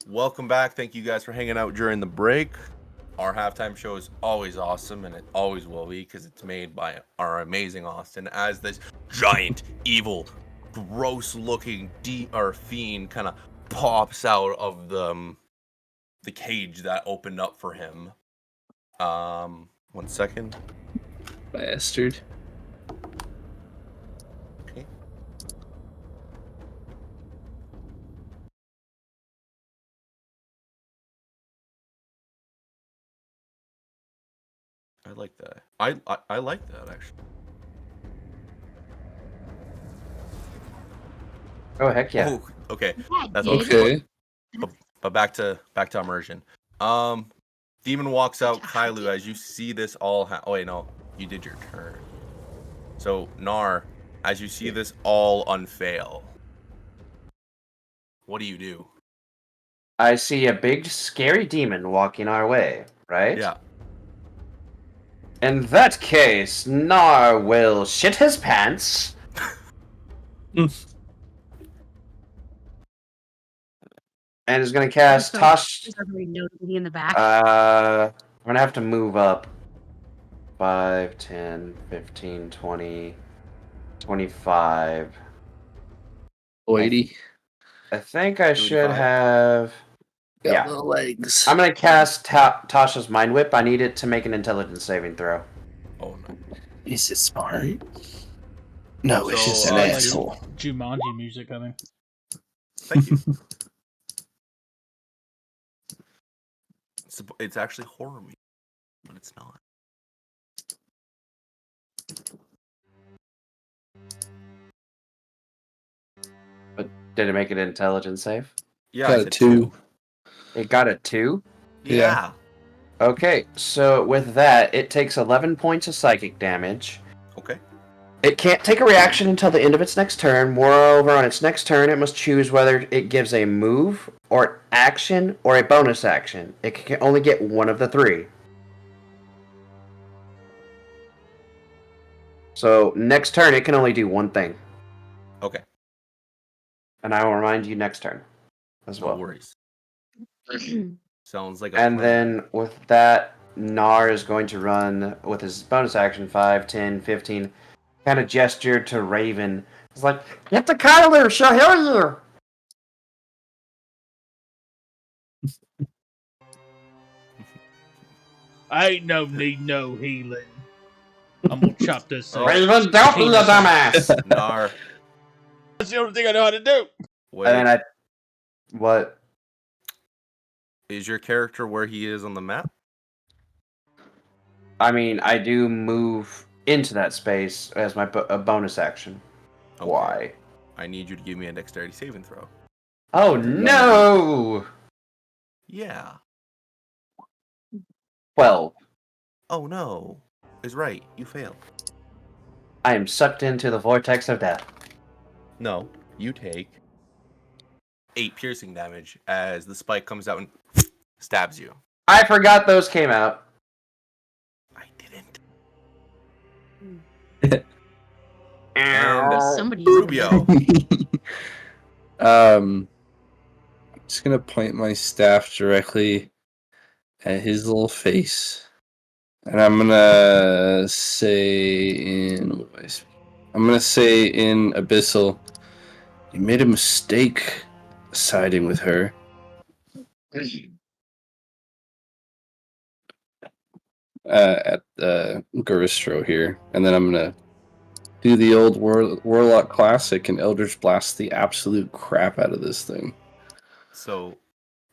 Welcome back. Thank you guys for hanging out during the break. Our halftime show is always awesome, and it always will be because it's made by our amazing Austin as this giant, evil, gross-looking fiend kind of pops out of the cage that opened up for him. 1 second. Bastard. Okay. I like that. I like that actually. Oh heck yeah! Oh, okay. Yeah, That's dude. Okay. But back to immersion. Demon walks out. Kailu, as you see this all. Oh wait, no, you did your turn. So Nar, as you see this all unfail, what do you do? I see a big scary demon walking our way, right? Yeah. In that case, Nar will shit his pants. And is gonna cast Tosh. Is everybody notably in the back? I'm gonna have to move up 5, 10, 15, 20, 25. 80. I think I should 35. have. Got Yeah. no legs. I'm gonna cast Tasha's Mind Whip. I need it to make an intelligence saving throw. Oh no. Is it smart? No, it's So, just an uh, asshole. Jumanji music, I think. Thank you. It's actually horror music, but it's not. But did it make an intelligence save? Yeah, Got I a said 2. It got a 2? Yeah. Okay, so with that, it takes 11 points of psychic damage. Okay. It can't take a reaction until the end of its next turn. Moreover, on its next turn, it must choose whether it gives a move, or action, or a bonus action. It can only get one of the three. So, next turn, it can only do one thing. Okay. And I will remind you next turn as No well. worries. Sounds like a And plan. then with that, Nar is going to run with his bonus action 5, 10, 15. Kind of gesture to Raven. It's like, get the Kyler, she'll heal you. I ain't need no healing. I'm gonna chop this. Raven, don't be a dumbass. Nar. That's the only thing I know how to do. Wait. And then what? Is your character where he is on the map? I mean, I do move into that space as my a bonus action. Okay. Why? I need you to give me a dexterity saving throw. Oh no! Yeah. 12. Oh no. Is right. You failed. I am sucked into the vortex of death. No. You take 8 piercing damage as the spike comes out and stabs you. I forgot those came out. I didn't. Ow. Somebody Rubio. I'm just gonna point my staff directly at his little face, and I'm gonna say in Abyssal, you made a mistake siding with her. At Garistro here, and then I'm gonna do the old Warlock classic and Eldritch Blast the absolute crap out of this thing. So,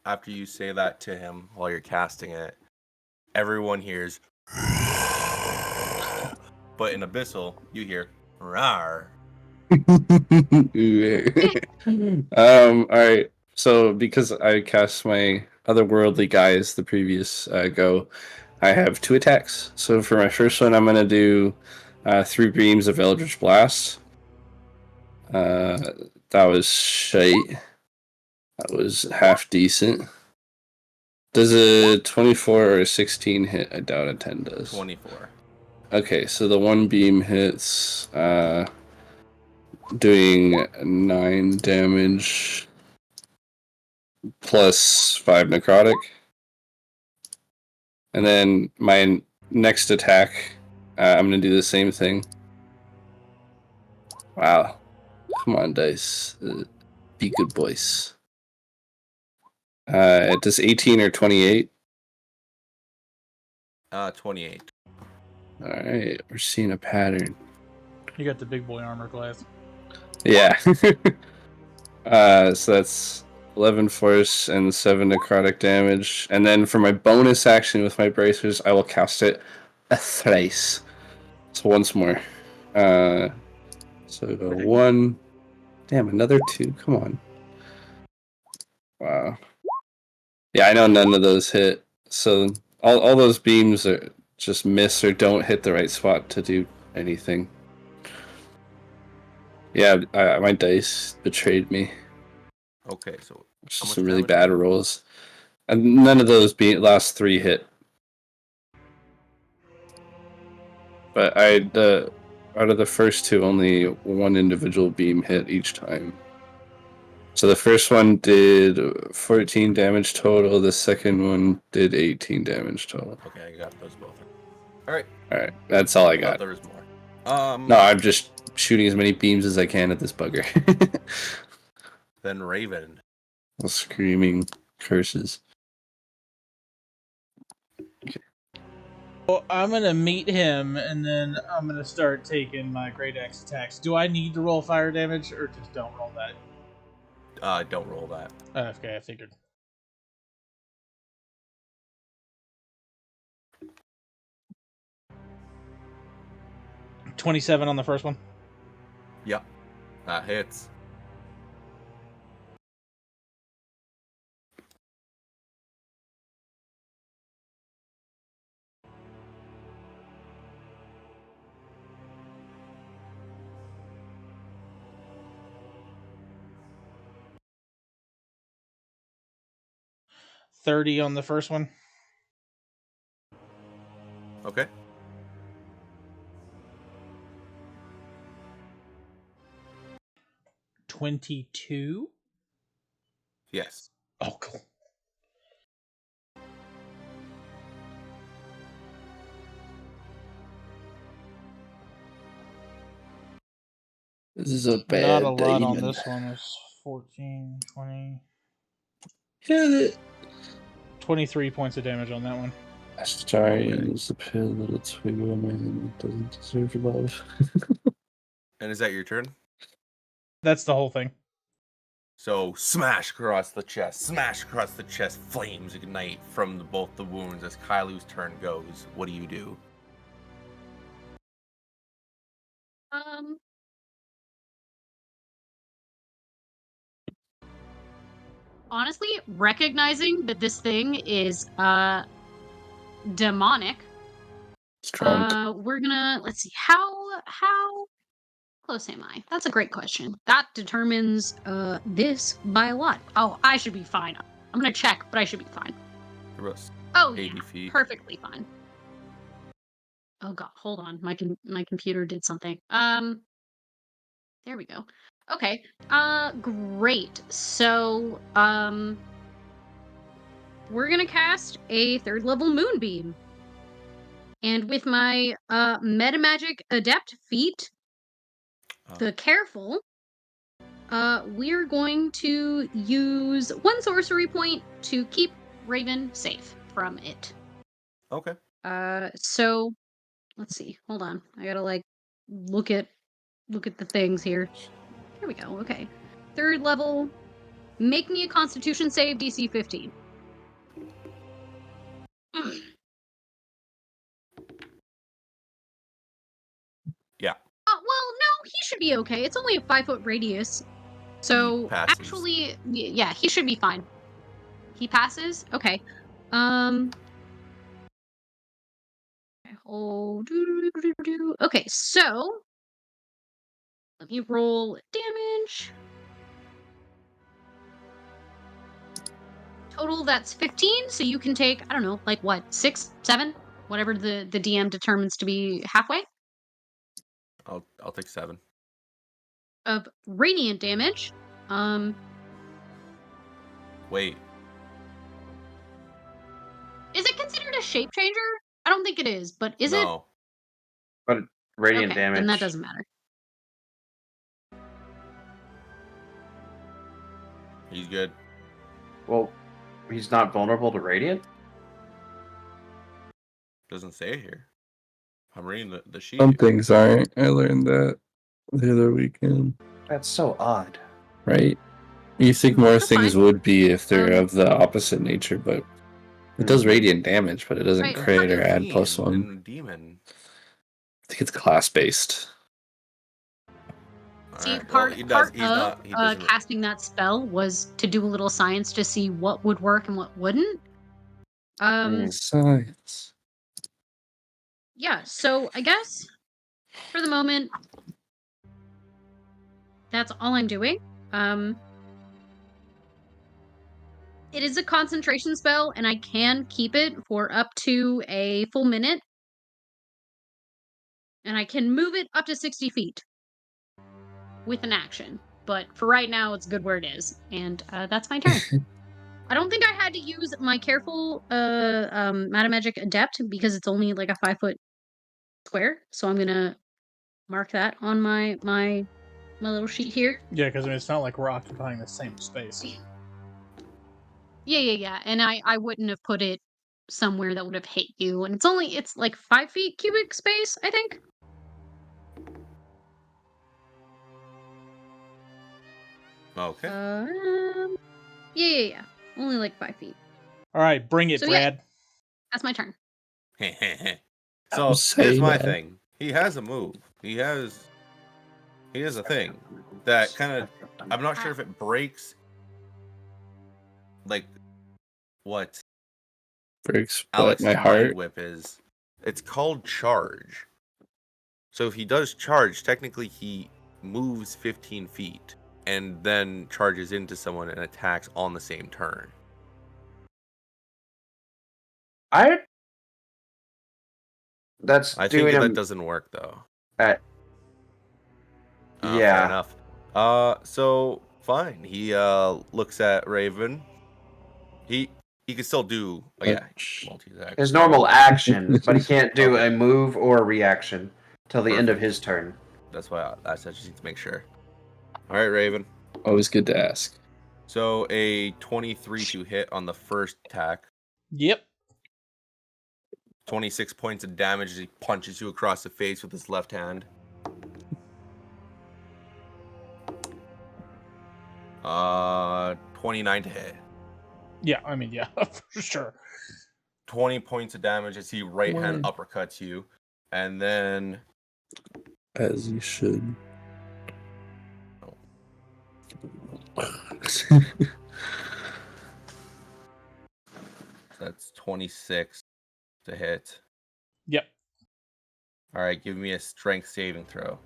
after you say that to him while you're casting it, everyone hears. But in Abyssal, you hear. Rawr. Alright. So because I cast my otherworldly guys the previous go, I have 2 attacks. So for my first one, I'm gonna do 3 beams of Eldritch Blast. That was shite. That was half decent. Does a 24 or a 16 hit? I doubt a 10 does. 24. Okay, so the 1 beam hits, doing 9 damage. plus 5 necrotic. And then my next attack, I'm going to do the same thing. Wow. Come on, dice. Be good boys. It does 18 or 28. 28. Alright, we're seeing a pattern. You got the big boy armor class. Yeah. So that's 11 force and 7 necrotic damage. And then for my bonus action with my bracers, I will cast it thrice. So once more. So 1. Damn, another 2. Come on. Wow. Yeah, I know none of those hit. So all those beams are just miss or don't hit the right spot to do anything. Yeah, my dice betrayed me. Okay, so It's how just much some really damage? bad rolls. And none of those last 3 hit. But out of the first 2, only one individual beam hit each time. So the first one did 14 damage total. The second one did 18 damage total. Okay, I got those both. All right. All right, that's all I thought got. there was more. No, I'm just shooting as many beams as I can at this bugger. Then Raven. Screaming curses. Well, I'm gonna meet him, and then I'm gonna start taking my great axe attacks. Do I need to roll fire damage, or just don't roll that? Don't roll that. Okay, I figured. $27 on the first one. Yep, that hits. $30 on the first one. Okay. $22. Yes. Oh, cool. This is a Not bad a lot demon. on this one. It's 14, 20, Hit it. 23 points of damage on that one. Astarion is the pale little twig woman that doesn't deserve love. And is that your turn? That's the whole thing. So smash across the chest, smash across the chest. Flames ignite from both the wounds as Kailu's turn goes. What do you do? Honestly, recognizing that this thing is demonic, It's drunk. we're gonna let's see how close am I? That's a great question. That determines this by a lot. Oh, I should be fine. I'm gonna check, but I should be fine. You're about Oh 80 yeah, feet. perfectly fine. Oh god, hold on. My computer did something. There we go. Okay. Great. So, we're gonna cast a 3rd level Moonbeam. And with my Metamagic Adept feat, the Careful, we're going to use 1 sorcery point to keep Raven safe from it. Okay. So let's see. Hold on. I gotta like look at the things here. Here we go. Okay. 3rd level. Make me a Constitution save, DC 15. Yeah. Well, no, he should be okay. It's only a 5-foot radius. So, passes. actually, yeah, he should be fine. He passes? Okay. Okay, so let me roll damage. Total, that's 15, so you can take, I don't know, like what, 6, 7? Whatever the DM determines to be halfway. I'll take 7. Of radiant damage. Wait. Is it considered a shape changer? I don't think it is, but is it? No. But radiant Okay, damage. then that doesn't matter. He's good. Well, he's not vulnerable to radiant? Doesn't say it here. I'm reading the sheet. Some things aren't. I learned that the other weekend. That's so odd. Right? You think more That's things fine. would be if they're Um, of the opposite nature, but it does radiant damage, but it doesn't Right. crit or Fucking add fiend +1. and demon. I think it's class based. See, Alright, well, he does. He's of not. He doesn't. casting that spell was to do a little science to see what would work and what wouldn't. Science. Yeah, so I guess for the moment, that's all I'm doing. It is a concentration spell, and I can keep it for up to a full minute. And I can move it up to 60 feet with an action. But for right now, it's good where it is. And that's my turn. I don't think I had to use my careful Magic Adept because it's only like a 5-foot square. So I'm gonna mark that on my little sheet here. Yeah, because I mean, it's not like we're occupying the same space. Yeah. And I wouldn't have put it somewhere that would have hit you. And it's like 5 feet cubic space, I think. Okay. Yeah. Only like 5 feet. All right, bring it, So, yeah. Brad. That's my turn. So say here's my that. thing. He has a move. He has a thing that kind of. I'm not sure if it breaks. Like what Breaks Alex my Mind heart. Whip is. It's called charge. So if he does charge, technically he moves 15 feet and then charges into someone and attacks on the same turn. That's I doing think him. that doesn't work though. Fair Fair enough. So fine. He looks at Raven. He can still do multi-attack. His normal action, but he can't do Okay. a move or a reaction till the end of Perfect. his turn. That's why I just need to make sure. All right, Raven. Always good to ask. So a 23 to hit on the first attack. Yep. 26 points of damage as he punches you across the face with his left hand. 29 to hit. Yeah, I mean, yeah, for sure. 20 points of damage as he right hand uppercuts you. And then As you should. that's 26 to hit. Yep. All right, give me a strength saving throw.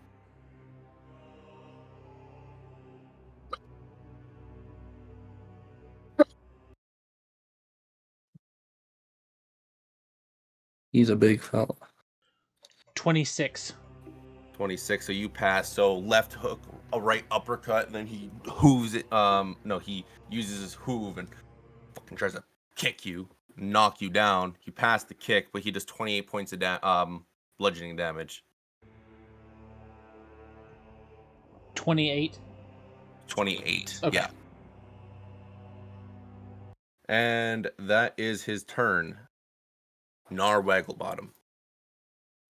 He's a big fella. 26. 26, so you pass. So left hook, a right uppercut, and then he hooves it. No, he uses his hoove and fucking tries to kick you, knock you down. You pass the kick, but he does 28 points of bludgeoning damage. 28. 28. Okay. Yeah. And that is his turn. Narwagglebottom.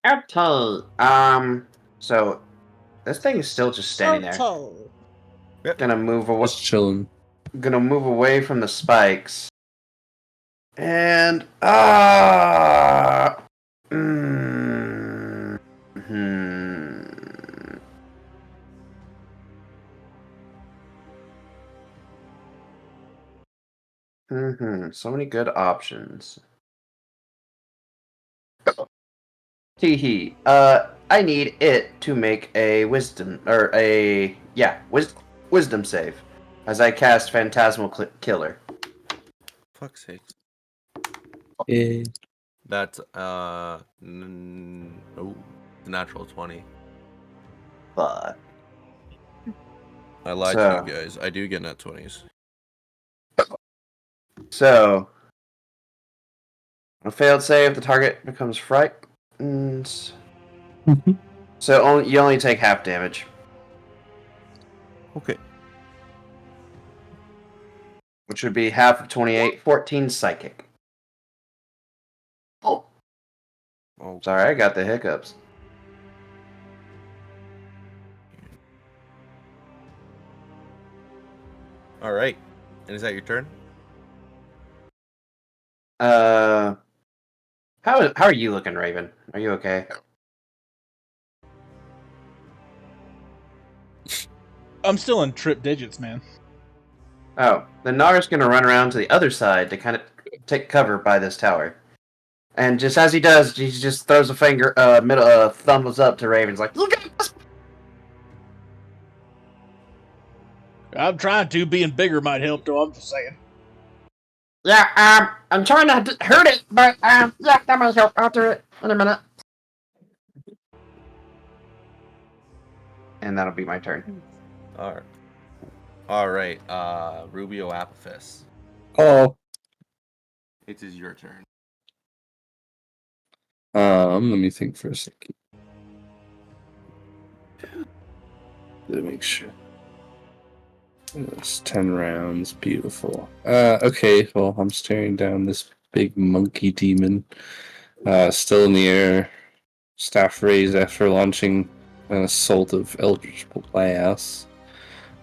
Okay. So this thing is still just standing there. Gonna move away. Just chilling. Gonna move away from the spikes. And So many good options. Teehee. I need it to make a wisdom wisdom save as I cast Phantasmal Killer. Fuck's sake. Yeah. That's natural 20. But I lied to you guys. I do get nat 20s. So, a failed save, the target becomes frightened. So you only take half damage, Okay. which would be half of 28, 14 psychic. Oh, Oh, sorry, I got the hiccups. all right. And is that your turn? How are you looking, Raven? Are you okay? I'm still in trip digits, man. Oh, then Nara's gonna run around to the other side to kind of take cover by this tower. And just as he does, he just throws a finger, thumbs up to Raven's like, look at this! I'm trying to. Being bigger might help, though. I'm just saying. Yeah, I'm trying not to hurt it, but, yeah, that might help. I'll do it in a minute. And that'll be my turn. All right. All right. Rubio Apophis. Oh. It is your turn. Let me think for a second. To make sure. It's 10 rounds. Beautiful. Okay, well, I'm staring down this big monkey demon. Still in the air. Staff raised after launching an assault of Eldritch Blast.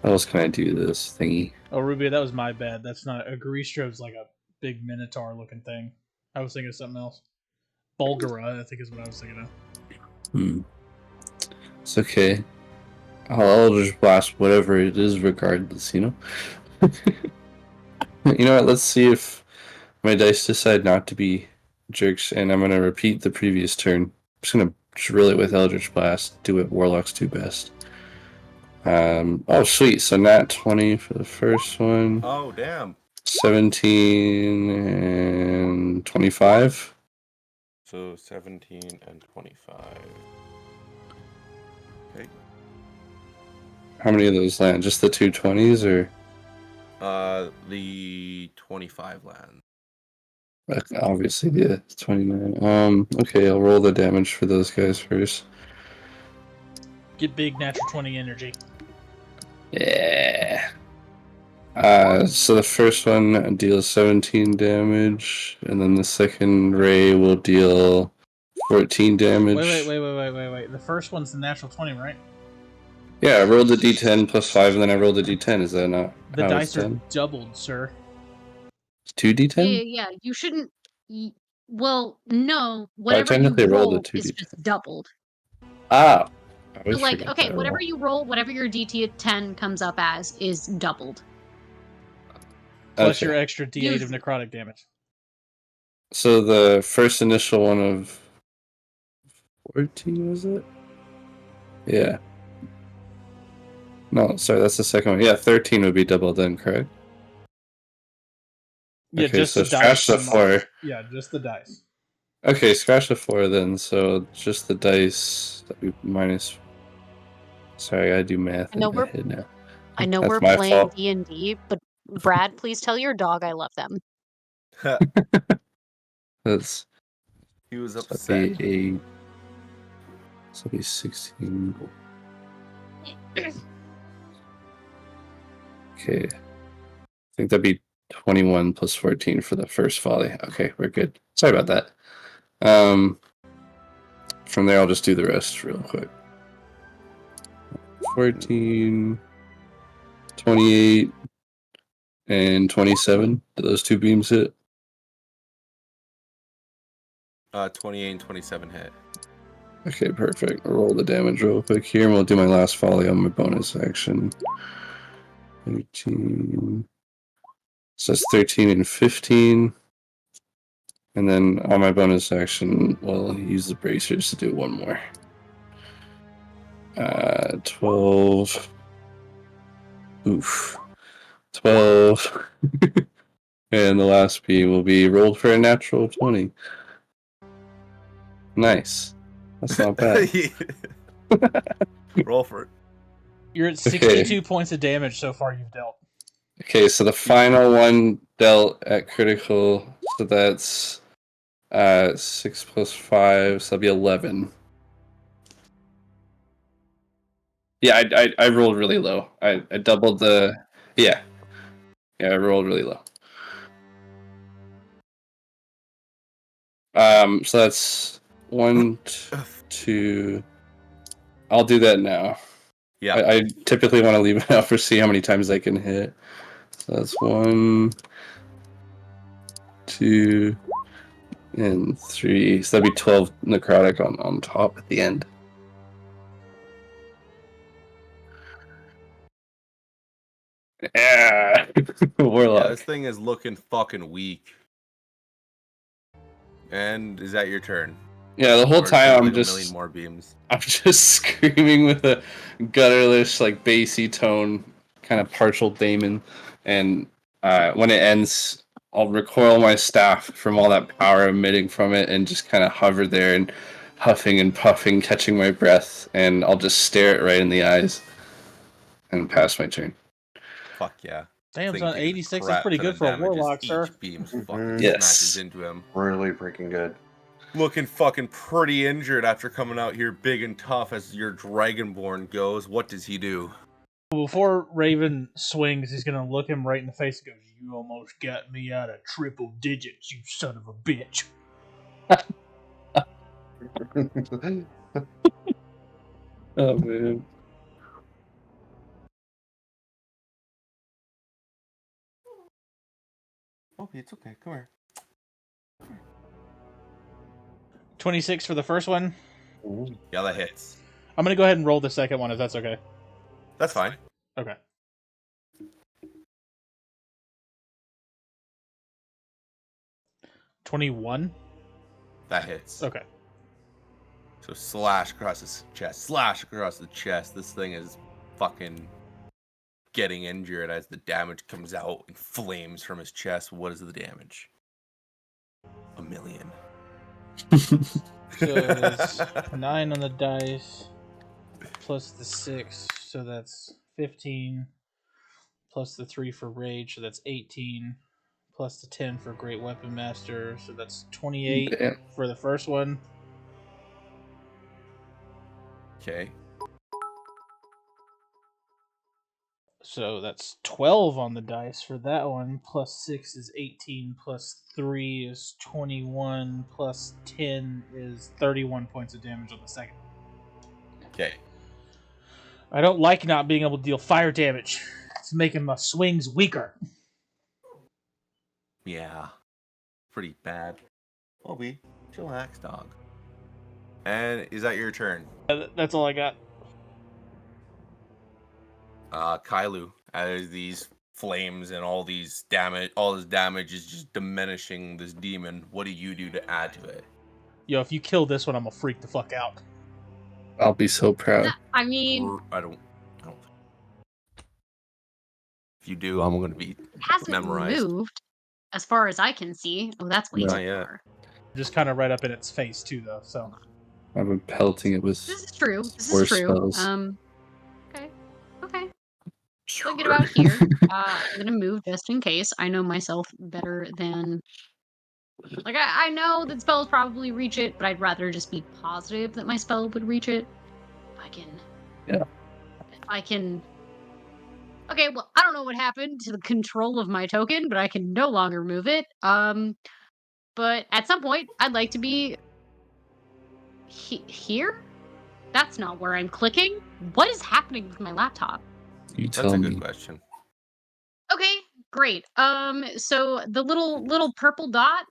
How else can I do this thingy? Oh, Rubio, that was my bad. That's not a Gristro's like a big minotaur looking thing. I was thinking of something else. Bulgara, I think is what I was thinking of. It's okay. I'll Eldritch Blast whatever it is regardless, you know? You know what, let's see if my dice decide not to be jerks, and I'm going to repeat the previous turn. I'm just going to drill it with Eldritch Blast, do what Warlocks do best. Oh, sweet, so nat 20 for the first one. Oh, damn. 17 and 25. So 17 and 25. Okay. How many of those land? Just the two 20s, or? The 25 land. Obviously, yeah, 29. Okay, I'll roll the damage for those guys first. Get big natural 20 energy. Yeah. So the first one deals 17 damage, and then the second ray will deal 14 damage. Wait. The first one's the natural 20, right? Yeah, I rolled the d10 plus 5, and then I rolled the d10. Is that not The how dice it's are done? doubled, sir. It's 2d10? Yeah, you shouldn't. Well, no. I Whatever you technically rolled a roll is 2d10. just doubled. Ah! I So, always like, forget okay, that whatever roll. you roll, whatever your DT10 comes up as is doubled. Plus Okay. your extra d8 Use- of necrotic damage. So the first initial one of 14, was it? Yeah. No, sorry, that's the second one. Yeah, 13 would be double then, correct? Yeah, Okay, just so the dice. scratch the 4. Yeah, just the dice. Okay, scratch the 4 then, so just the dice that we minus. Sorry, I gotta do math I know in my we're- head now. I know That's we're my playing fault. D&D, but Brad, please tell your dog I love them. That's He was that'd upset. be 16. Okay. I think that'd be 21 plus 14 for the first volley. Okay, we're good. Sorry about that. From there, I'll just do the rest real quick. 14, 28, and 27. Do those two beams hit? 28 and 27 hit. Okay, perfect. I'll roll the damage real quick here, and we'll do my last volley on my bonus action. 13. So that's 13 and 15. And then on my bonus action, we'll use the bracers to do one more. 12. Oof. 12. And the last beam will be rolled for a natural 20. Nice. That's not bad. Roll for it. You're at 62 points of damage so far you've dealt. Okay, so the final one dealt at critical, so that's 6 plus 5, so that'll be 11. Yeah, I rolled really low. I doubled the yeah. Yeah, I rolled really low. So that's 1, 2. I'll do that now. Yeah. I typically want to leave it out for see how many times I can hit. So that's 1, 2, and 3. So that'd be 12 necrotic on top at the end. Yeah, Warlock. Yeah, this thing is looking fucking weak. And is that your turn? Yeah, the whole Or is there, time like, I'm a million just more beams. screaming with a gutturless, like bassy tone, kind of partial Damon, and when it ends, I'll recoil my staff from all that power emitting from it, and just kind of hover there and huffing and puffing, catching my breath, and I'll just stare it right in the eyes, and pass my turn. Fuck yeah. Damn, Thing son, takes a 86 is crap pretty ton good of for a damage as warlock, sir. Each beam's fucking Mhm. Yes. smashes into him. Really freaking good. Looking fucking pretty injured after coming out here big and tough as your Dragonborn goes. What does he do? Before Raven swings, he's gonna look him right in the face and goes, "You almost got me out of triple digits, you son of a bitch." Oh man. Okay, it's okay. Come here. 26 for the first one. Yeah, that hits. I'm gonna go ahead and roll the second one if that's okay. That's fine. Okay. $21. That hits. Okay. So slash across his chest. Slash across the chest. This thing is fucking getting injured as the damage comes out in flames from his chest. What is the damage? 1 million. So there's 9 on the dice, plus the 6, so that's 15, plus the 3 for rage, so that's 18, plus the 10 for great weapon master, so that's 28 Damn. for the first one. Okay. So that's 12 on the dice for that one, plus 6 is 18, plus 3 is 21, plus 10 is 31 points of damage on the second. Okay. I don't like not being able to deal fire damage. It's making my swings weaker. Yeah. Pretty bad. Obi, chillax, dog. And is that your turn? That's all I got. Kailu, as these flames and all this damage is just diminishing this demon. What do you do to add to it? Yo, if you kill this one, I'm gonna freak the fuck out. I'll be so proud. I mean, I don't. If you do, I'm gonna be it hasn't memorized. moved as far as I can see. Oh, that's way No. too Not yet. far. Just kind of right up in its face too, though. So I've been pelting it with This is true. This is worse true. spells. Okay. Thinking about here. I'm gonna move just in case. I know myself better than. Like I know that spells probably reach it, but I'd rather just be positive that my spell would reach it. If I can. Yeah. If I can. Okay, well, I don't know what happened to the control of my token, but I can no longer move it. But at some point, I'd like to be here. That's not where I'm clicking. What is happening with my laptop? You That's tell a me. good question. Okay, great. So the little purple dot,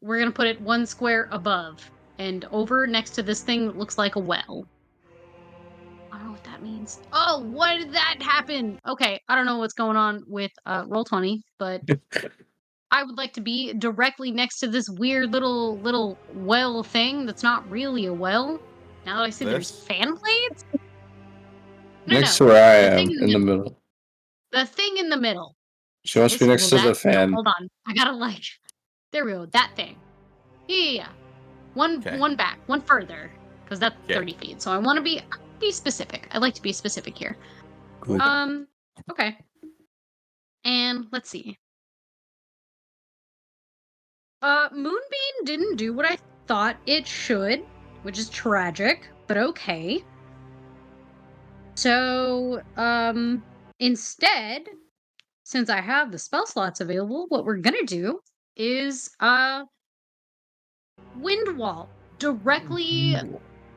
we're gonna put it 1 square above and over next to this thing that looks like a well. I don't know what that means. Oh, why did that happen? Okay, I don't know what's going on with Roll20, but I would like to be directly next to this weird little well thing that's not really a well. Now that I see there's This? fan blades. Next to where I the am, thing in the middle. The thing in the middle. She wants to be next to the fan. Hold on, I gotta there we go. That thing. Yeah. One back, one further, because that's 30 feet. So I want to be specific. I like to be specific here. Good. Okay. And let's see. Moonbeam didn't do what I thought it should, which is tragic, but okay. So, instead, since I have the spell slots available, what we're gonna do is, Wind Wall directly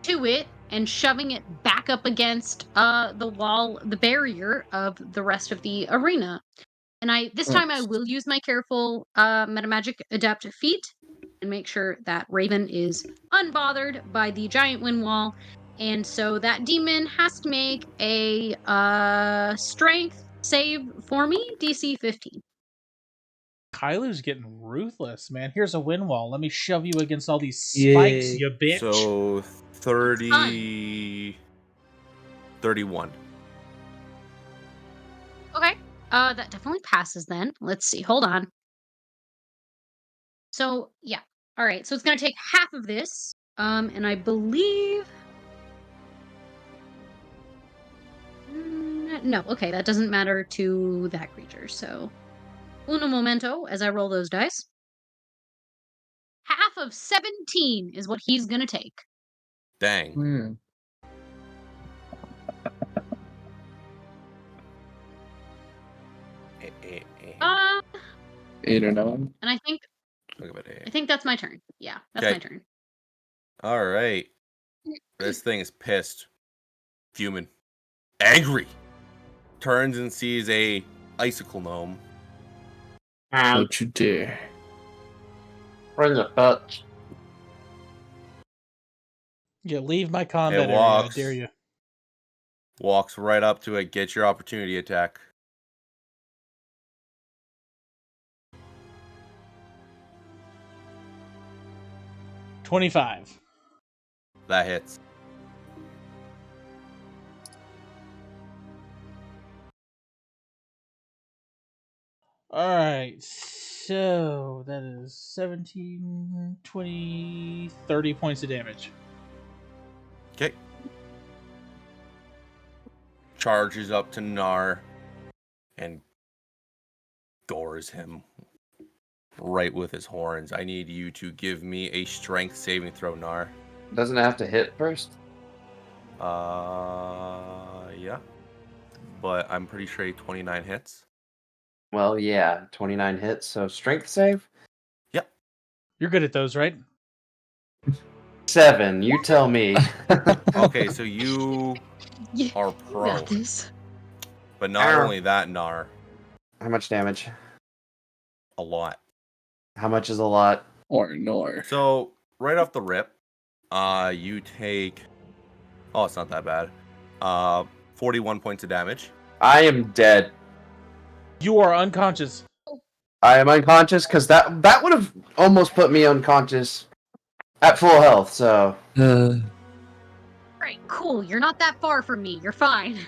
to it and shoving it back up against, the wall, the barrier of the rest of the arena. And this time I will use my careful metamagic adept feat and make sure that Raven is unbothered by the giant wind wall. And so that demon has to make a strength save for me, DC 15. Kailu's getting ruthless, man. Here's a wind wall. Let me shove you against all these spikes, Yay. you bitch. So 30, 31. Okay. That definitely passes then. Let's see. Hold on. So, yeah. All right. So it's going to take half of this. And I believe no, okay, that doesn't matter to that creature. So, uno momento as I roll those dice. Half of 17 is what he's going to take. Dang. Hmm. Uh, 8 or 9. and I Look at it. think that's my turn. Yeah, that's my turn. All right. This thing is pissed, fuming, angry. Turns and sees a icicle gnome. Don't you dare. Bring it, bitch. Yeah, leave my combat area. I walks. dare you. Walks right up to it. Get your opportunity attack. $25. That hits. All right. So that is 17, 20, 30 points of damage. Okay. Charges up to Nar and gores him right with his horns. I need you to give me a strength saving throw, Nar. Doesn't it have to hit first? Yeah. But I'm pretty sure 29 hits. Well, yeah, 29 hits, so strength save? You're good at those, right? 7, you tell me. Okay, so you Yeah, are got prone. this. But not Ow. only that, Nar, How much damage? a lot. How much is a lot? Or nor. So, right off the rip, you take... Oh, it's not that bad. 41 points of damage. I am dead. You are unconscious. I am unconscious because that would have almost put me unconscious at full health, so... Right, cool. You're not that far from me. You're fine.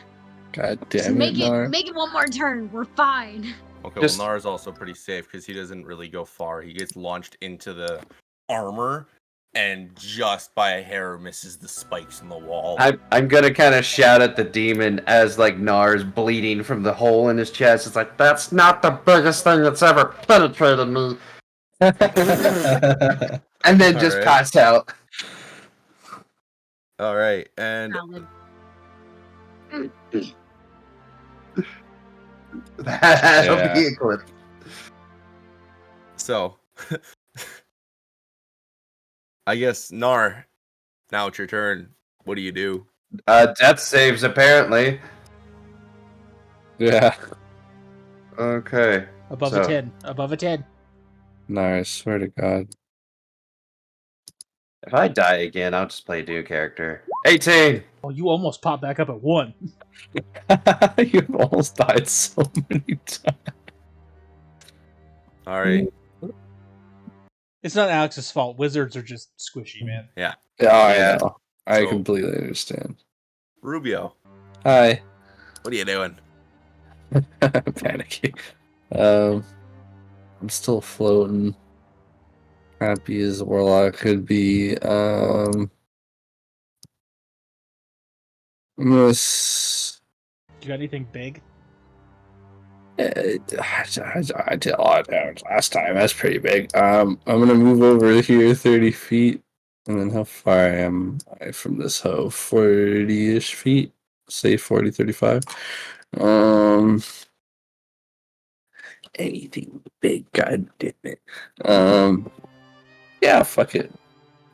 God Just damn it, make Nar. it one more turn. We're fine. Okay, Just- well, Nar's also pretty safe because he doesn't really go far. He gets launched into the armor and just by a hair misses the spikes in the wall. I'm gonna kind of shout at the demon as like Nar's bleeding from the hole in his chest. It's like, that's not the biggest thing that's ever penetrated me. And then just Alright. pass out. All right, and Valid. That'll Yeah. be a clip. so I guess Nar, now it's your turn. What do you do? Death saves apparently. Yeah. Okay. Above So- a 10. Above a 10. Nar, I swear to God. If I die again, I'll just play a new character. 18. Oh, you almost popped back up at 1. You've almost died so many times. All right, It's not Alex's fault. Wizards are just squishy, man. Yeah, Yeah. I know. I So- completely understand. Rubio, Hi. what are you doing? Panicking. I'm still floating. Happy as a warlock could be. I'm gonna You got anything big? I did a lot of damage last time. That's pretty big. I'm gonna move over here 30 feet, and then how far am I from this hoe? 40-ish feet. Say 40, 35. Anything big, god damn it. Yeah, fuck it.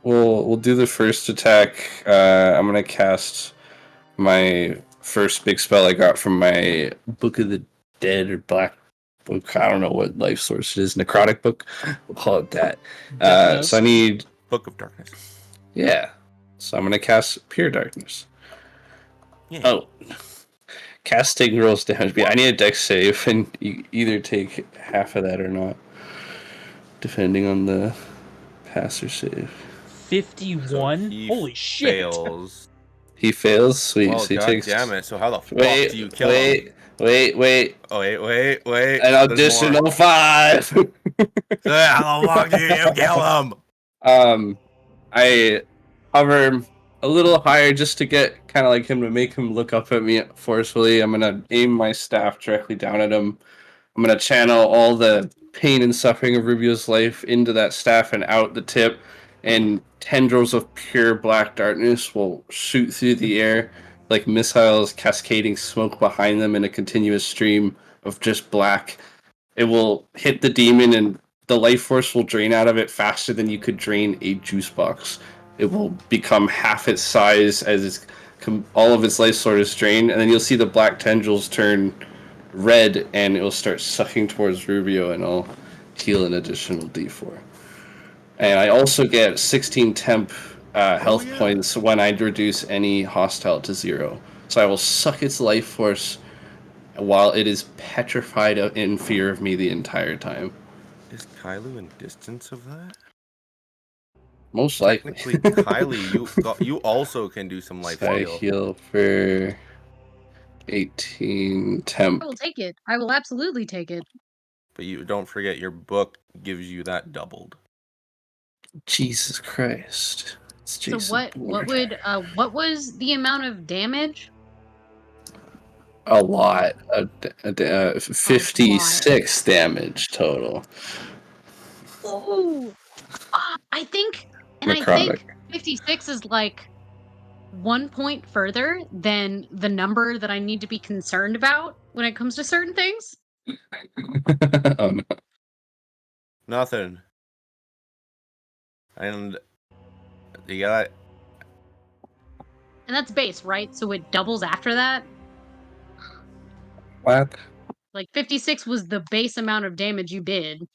We'll do the first attack. I'm gonna cast my first big spell I got from my Book of the Dead or Black Book. I don't know what life source it is. Necrotic book. We'll call it that. So I need. Book of Darkness. Yeah. So I'm gonna cast Pure Darkness. Yeah. Oh. Casting rolls damage. I need a dex save, and you either take half of that or not, depending on the pass or save. 51? He Holy shit! fails. He fails. Sweet. Well, so he god takes. damn it. So how the fuck Wait, do you kill him? wait. Oh, wait. An There's more. additional 5. So how the fuck do you kill him? I hover him a little higher just to get kind of like him, to make him look up at me forcefully. I'm gonna aim my staff directly down at him. I'm gonna channel all the pain and suffering of Rubio's life into that staff and out the tip, and tendrils of pure black darkness will shoot through the air like missiles, cascading smoke behind them in a continuous stream of just black. It will hit the demon, and the life force will drain out of it faster than you could drain a juice box. It will become half its size as all of its life source is drained, and then you'll see the black tendrils turn red, and it will start sucking towards Rubio, and I'll heal an additional D4. And I also get 16 temp health points when I reduce any hostile to 0. So I will suck its life force while it is petrified in fear of me the entire time. Is Kailu in distance of that? Most likely. Technically, Kylie, you also can do some life So I steal. heal for 18 temp. I will take it. I will absolutely take it. But you don't forget your book gives you that doubled. Jesus Christ. It's Jason So what was the amount of damage? A lot. 56 damage total. Oh, I think Necrotic. 56 is like 1 point further than the number that I need to be concerned about when it comes to certain things. Oh no. Nothing. And you got And that's base, right? So it doubles after that. What? Like 56 was the base amount of damage you did.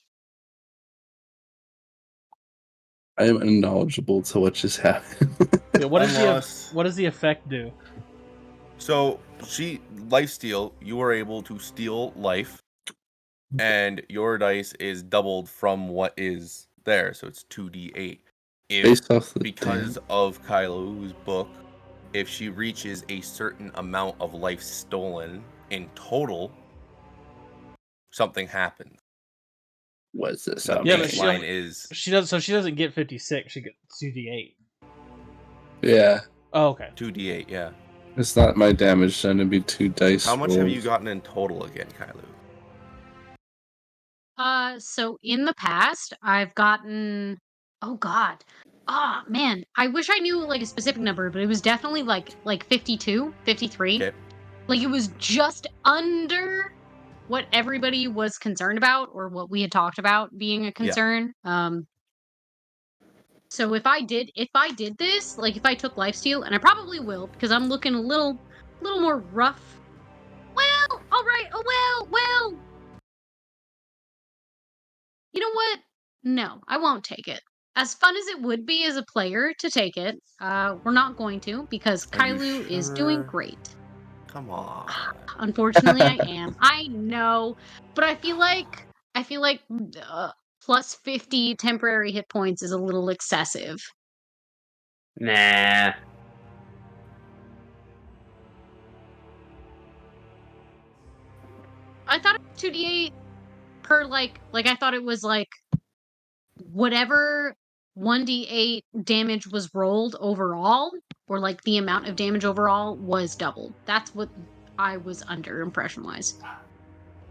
I am unknowledgeable to what just happened. Yeah, what Unless- does the effect do? So life steal, you are able to steal life, and your dice is doubled from what is there, so it's 2d8. Based off the Because of Kylo's book, if she reaches a certain amount of life stolen in total, something happens. What's this? The Yeah, but she baseline don't- is She doesn't get 56. She gets 2d8. Yeah. Oh, okay. 2d8, yeah. It's not my damage, then it'd be 2 dice. How much have you rolls. gotten in total again, Kylo? So in the past, I've gotten, oh god. Ah, man, I wish I knew like a specific number, but it was definitely like 52, 53. Okay. Like it was just under what everybody was concerned about or what we had talked about being a concern. So if I did this, like if I took lifesteal, and I probably will because I'm looking a little more rough. Well, all right. Oh well. You know what? No, I won't take it. As fun as it would be as a player to take it, we're not going to because Are you Kailu is doing sure? great. Come on. Unfortunately, I am. I know, but I feel like plus 50 temporary hit points is a little excessive. Nah. I thought it was 2d8 per like I thought it was like whatever 1d8 damage was rolled overall, or like the amount of damage overall was doubled. That's what I was under impression wise.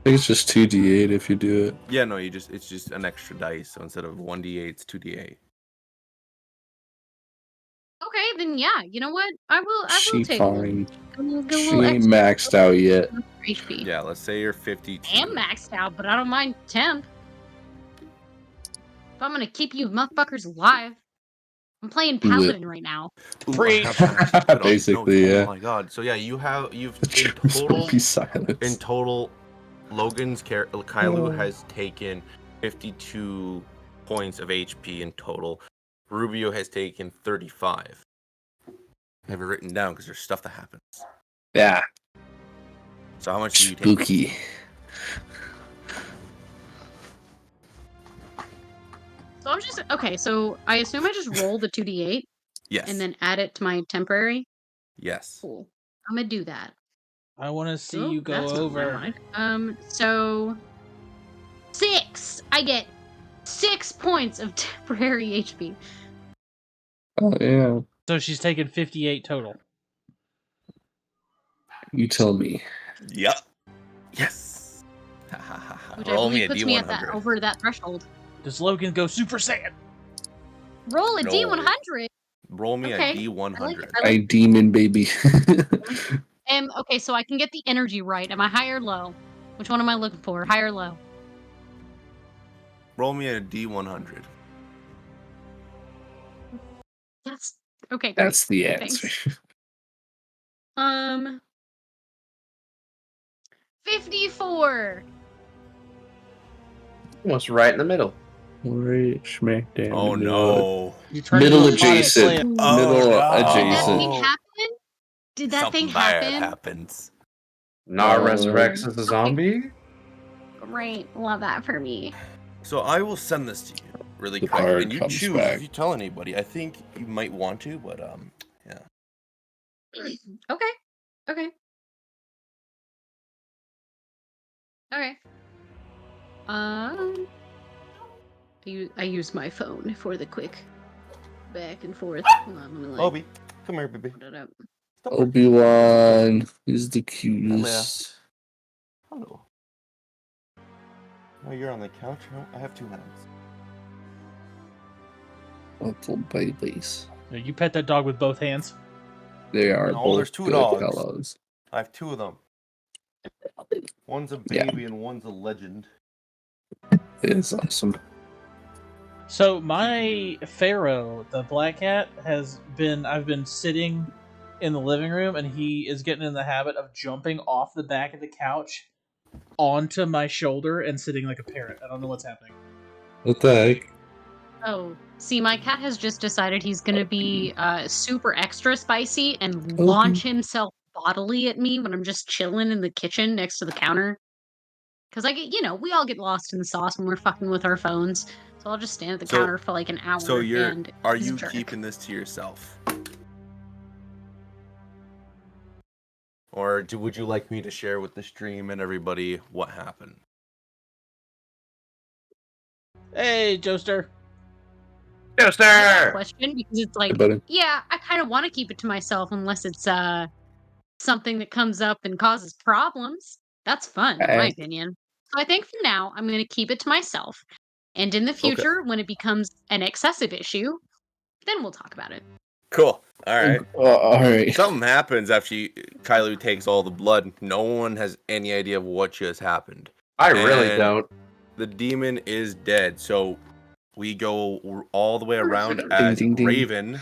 think it's just 2d8 if you do it. Yeah, no, it's just an extra dice. So instead of 1d8, it's 2d8. Okay, then yeah. You know what? I will She take fine. a little She extra ain't maxed out yet. HP. Yeah, let's say you're 52. I am maxed out, but I don't mind temp. If I'm gonna keep you motherfuckers alive, I'm playing Paladin right now. Ooh, Preach. I have one actually put on Basically, notes. yeah. Oh my god. So yeah, you've The in truth will total be silence. in total, Logan's Kailu Oh. has taken 52 points of HP in total. Rubio has taken 35. I have it written down because there's stuff that happens. Yeah, So how much do you take? spooky. So I'm just okay. So I assume I just roll the 2d8 Yes. and then add it to my temporary. Yes. Cool. I'm gonna do that. I want to see Oh, you go that's not what I over. wanted. So 6. I get 6 points of temporary HP. Oh yeah, So she's taken 58 total. you tell me. Yep. Yes. Which I Roll me believe a puts me at that D100. over that threshold. Does Logan go Super Saiyan? Roll a No. D100. Roll me Okay. a D100. I demon baby. Okay, so I can get the energy right. Am I high or low? Which one am I looking for? High or low? Roll me a D100. That's okay. Great. That's the answer. Thanks. 54. Almost right in the middle. Right smack down. Oh the no. You turn Middle into a body adjacent. slam. Oh, Middle no. adjacent. Did that thing happen? Did that Something thing bad happen? happens. Nar Oh. resurrects as a zombie. Great. Love that for me. So I will send this to you really The quick, card and you comes choose back. if you tell anybody. I think you might want to, but yeah. Okay. Okay. Okay. I use my phone for the quick back and forth. Hold on, let me Obi, come here, baby. put it up. Obi-Wan is the cutest. Hello. Oh, you're on the couch. No, I have 2 hands. Little babies. No, you pet that dog with both hands. They are No, both there's 2 good dogs. fellows. I have 2 of them. One's a Yeah. baby and one's a legend. It is awesome. So my Pharaoh, the black cat, I've been sitting in the living room and he is getting in the habit of jumping off the back of the couch onto my shoulder and sitting like a parrot. I don't know what's happening. What the heck? Oh, see, my cat has just decided he's gonna be super extra spicy and Obi. launch himself bodily at me when I'm just chilling in the kitchen next to the counter. Because I get, we all get lost in the sauce when we're fucking with our phones. So I'll just stand at the So- counter for like an hour. So and are he's a you jerk. keeping this to yourself? Or would you like me to share with the stream and everybody what happened? Hey, Joester. Joester! question because it's like, Hey, buddy. yeah, I kind of want to keep it to myself unless it's something that comes up and causes problems. That's fun, in my Hey. opinion. So I think for now, I'm going to keep it to myself. And in the future, when it becomes an excessive issue, then we'll talk about it. Cool. All right. All right. Something happens after Kailu takes all the blood. No one has any idea of what just happened. I really And- don't. The demon is dead. So we go all the way around as ding, ding. Raven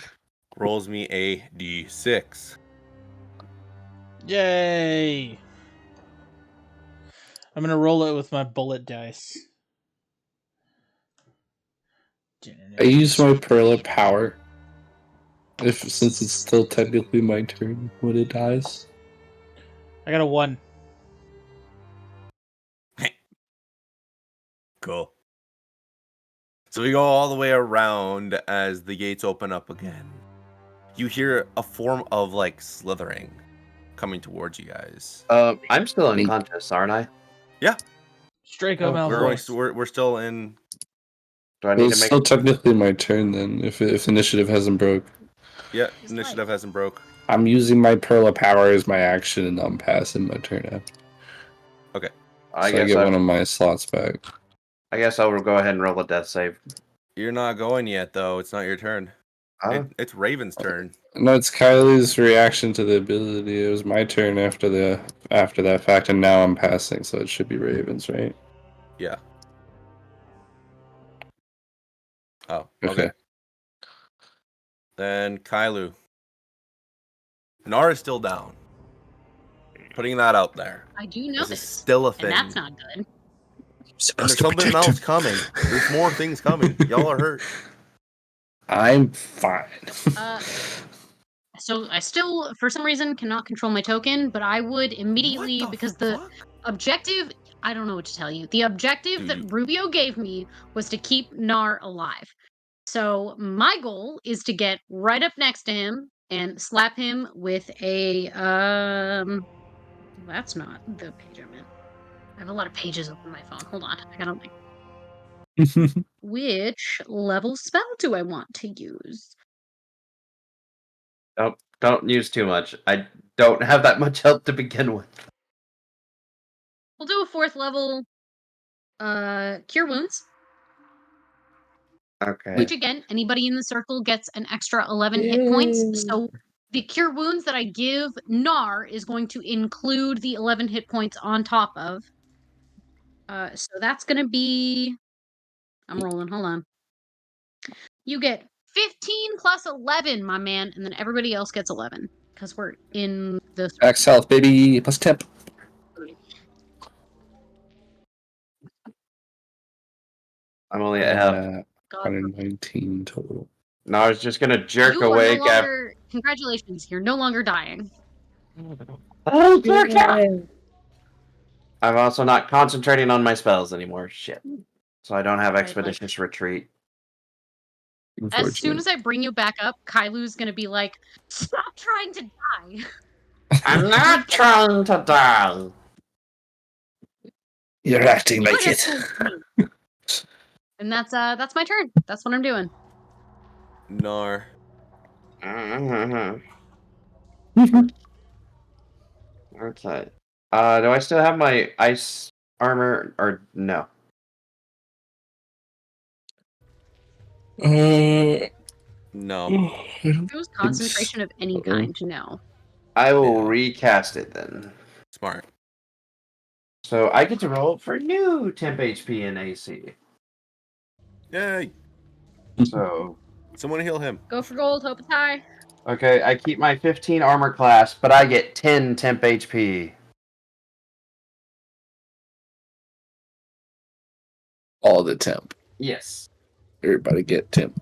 rolls me a d6. Yay! I'm gonna roll it with my bullet dice. I use my Pearl of Power. Since it's still technically my turn when it dies. I got a 1. Cool. So we go all the way around as the gates open up again. You hear a form of like slithering coming towards you guys. I'm still Me. unconscious, aren't I? Draco Oh, Malfoy. We're still in. Do I Well, need it's to make? still technically my turn then, if initiative hasn't broke. Yeah, His initiative hasn't broke. I'm using my Pearl of Power as my action and I'm passing my turn out. I so I guess get one of my slots back. I guess I will go ahead and roll a death save. You're not going yet, though. It's not your turn. Oh. It's Raven's turn. No, it's Kylie's reaction to the ability. It was my turn after that fact, and now I'm passing, so it should be Raven's, right? Yeah. Oh, Okay. okay. Then Kailu. Nara's still down. Putting that out there. I do know This is this, still a thing. and that's not good. And there's something else coming. There's more things coming. Y'all are hurt. I'm fine. So I still, for some reason, cannot control my token, but I would immediately, What the because fuck? the objective, I don't know what to tell you. The objective that Rubio gave me was to keep Nar alive. So my goal is to get right up next to him and slap him with a, that's not the page I'm in. I have a lot of pages open on my phone. Hold on. I gotta like, which level spell do I want to use? Don't use too much. I don't have that much health to begin with. We'll do a 4th level Cure Wounds. Okay. Which again, anybody in the circle gets an extra 11 hit points. So the Cure Wounds that I give Nar is going to include the 11 hit points on top of. So that's going to be... I'm rolling, hold on. You get 15 plus 11, my man, and then everybody else gets 11. Because we're in the... Max health, baby, plus temp. I'm only at half. 119 total. No, I was just gonna jerk You are away. no longer... Congratulations, you're no longer dying. I'm also not concentrating on my spells anymore. Shit. So I don't have Right, Expeditious Retreat. As soon as I bring you back up, Kailu's gonna be like, "Stop trying to die." I'm not trying to die. You're acting like it. And that's my turn. That's what I'm doing. Nar. Okay. Do I still have my ice armor or no? No. If it was concentration of any kind, no. I will recast it then. Smart. So I get to roll for new temp HP and AC. Yay. So Someone heal him. Go for gold, hope it's high. okay, I keep my 15 armor class, but I get 10 temp HP. All the temp. Yes. Everybody get temp.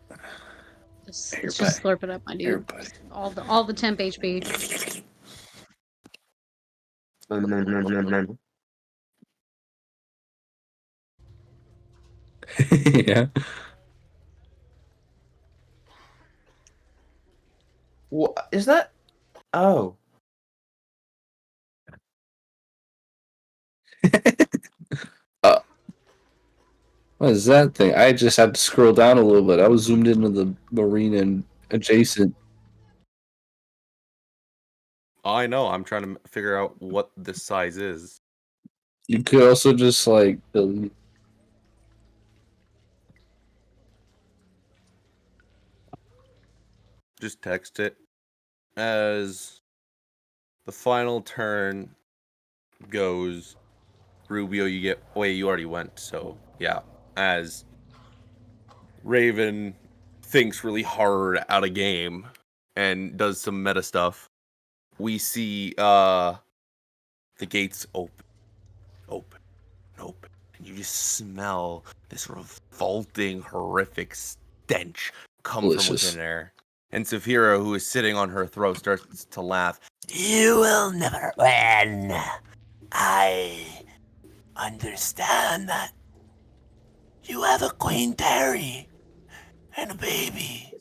Let's Everybody. just slurp it up, my dude. Everybody. All the temp HP. Yeah. What is that? Oh. What is that thing? I just had to scroll down a little bit. I was zoomed into the marine and adjacent. I know. I'm trying to figure out what this size is. You could also just like delete. Just text it. As the final turn goes, Rubio, you get... Wait, you already went, so yeah. As Raven thinks really hard out of game and does some meta stuff, we see the gates open, and you just smell this revolting, horrific stench come from Delicious. within there. And Saphira, who is sitting on her throat, starts to laugh. You will never win. I understand that you have a Queen Terry and a baby.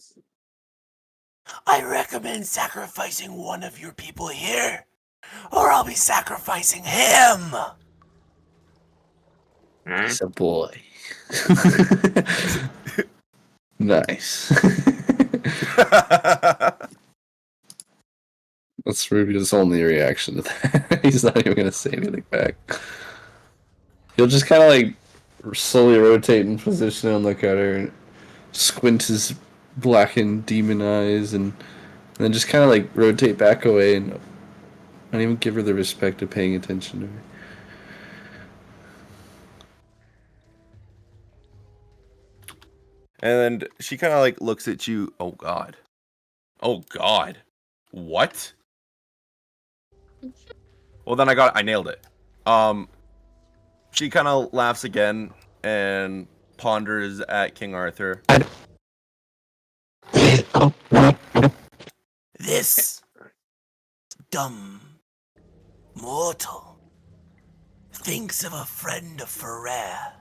I recommend sacrificing one of your people here, or I'll be sacrificing him. He's a boy. Nice. That's Rubio's only reaction to that. He's not even gonna say anything back. He'll just kind of like slowly rotate in position and look at her and squint his blackened demon eyes and then just kind of like rotate back away and not even give her the respect of paying attention to her. And then she kind of like looks at you. Oh God. Oh God. What? Well, then I nailed it. She kind of laughs again and ponders at King Arthur. This dumb mortal thinks of a friend of Ferrer,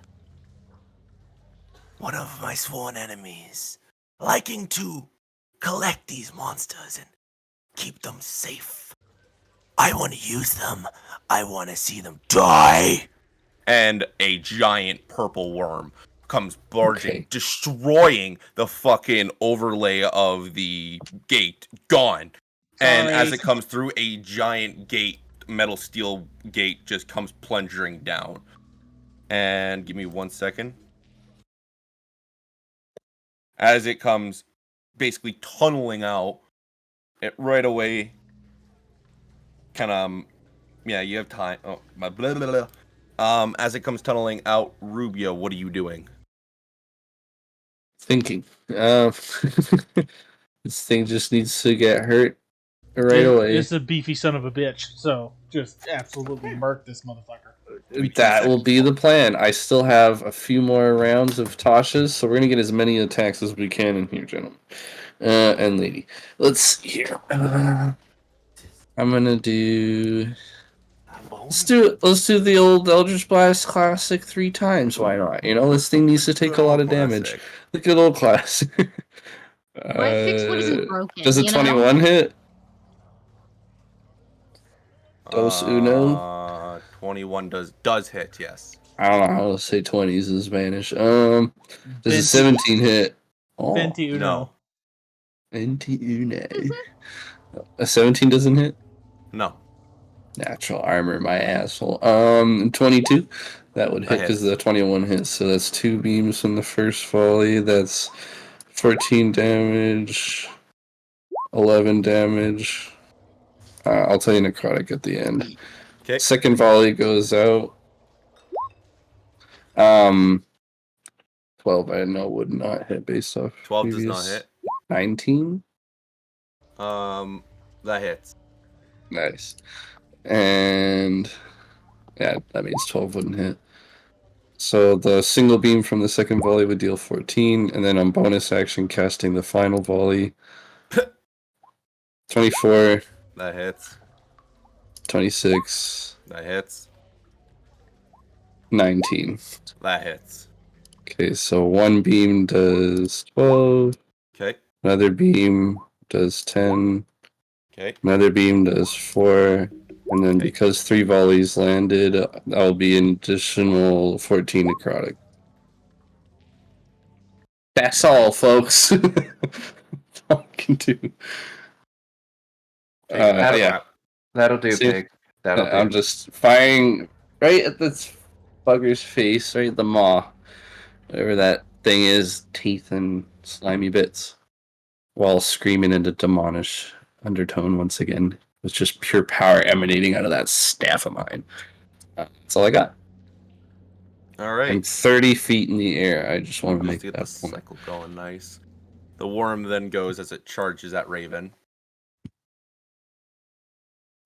one of my sworn enemies, liking to collect these monsters and keep them safe. I want to use them. I want to see them die. And a giant purple worm comes barging, destroying the fucking overlay of the gate. Gone. And as it comes through, a giant gate, metal steel gate, just comes plunging down. And give me 1 second. As it comes basically tunneling out, it right away kind of, yeah, you have time. Oh, my blah, blah, blah. As it comes tunneling out, Rubio, what are you doing? Thinking. This thing just needs to get hurt right away. It's a beefy son of a bitch, so just absolutely murk this motherfucker. That will be the plan. I still have a few more rounds of Tasha's, so we're gonna get as many attacks as we can in here, gentlemen. And lady. Let's see here. I'm gonna do. Let's do the old Eldritch Blast classic 3 times. Why not? You know, this thing needs to take a lot of damage. The good old classic. Why fix what isn't broken? Does a 21 hit? Dos uno. 21 does hit, yes. I don't know how to say 20s in Spanish. Does a 17 hit? Oh, 21. No. 21. A 17 doesn't hit? No. Natural armor, my asshole. 22. That would hit because the 21 hits. So that's 2 beams from the first volley. That's 14 damage. 11 damage. I'll tell you necrotic at the end. Okay. Second volley goes out. 12 I know would not hit based off 12 previous. does not hit. 19? That hits. Nice. And yeah, that means 12 wouldn't hit. So the single beam from the second volley would deal 14, and then on bonus action casting the final volley. 24. That hits. 26. That hits. 19. That hits. Okay, so one beam does 12. Okay. Another beam does 10. Okay. Another beam does 4. And then because 3 volleys landed, that'll be an additional 14 necrotic. That's all, folks. That's all I can do. Yeah. That'll do, See, Pig. That'll do. I'm just firing right at this bugger's face, right at the maw. Whatever that thing is, teeth and slimy bits. While screaming into demonish undertone once again. With just pure power emanating out of that staff of mine. That's all I got. All right. I'm 30 feet in the air. I just want to make get that the point. cycle going nice. The worm then goes as it charges at Raven.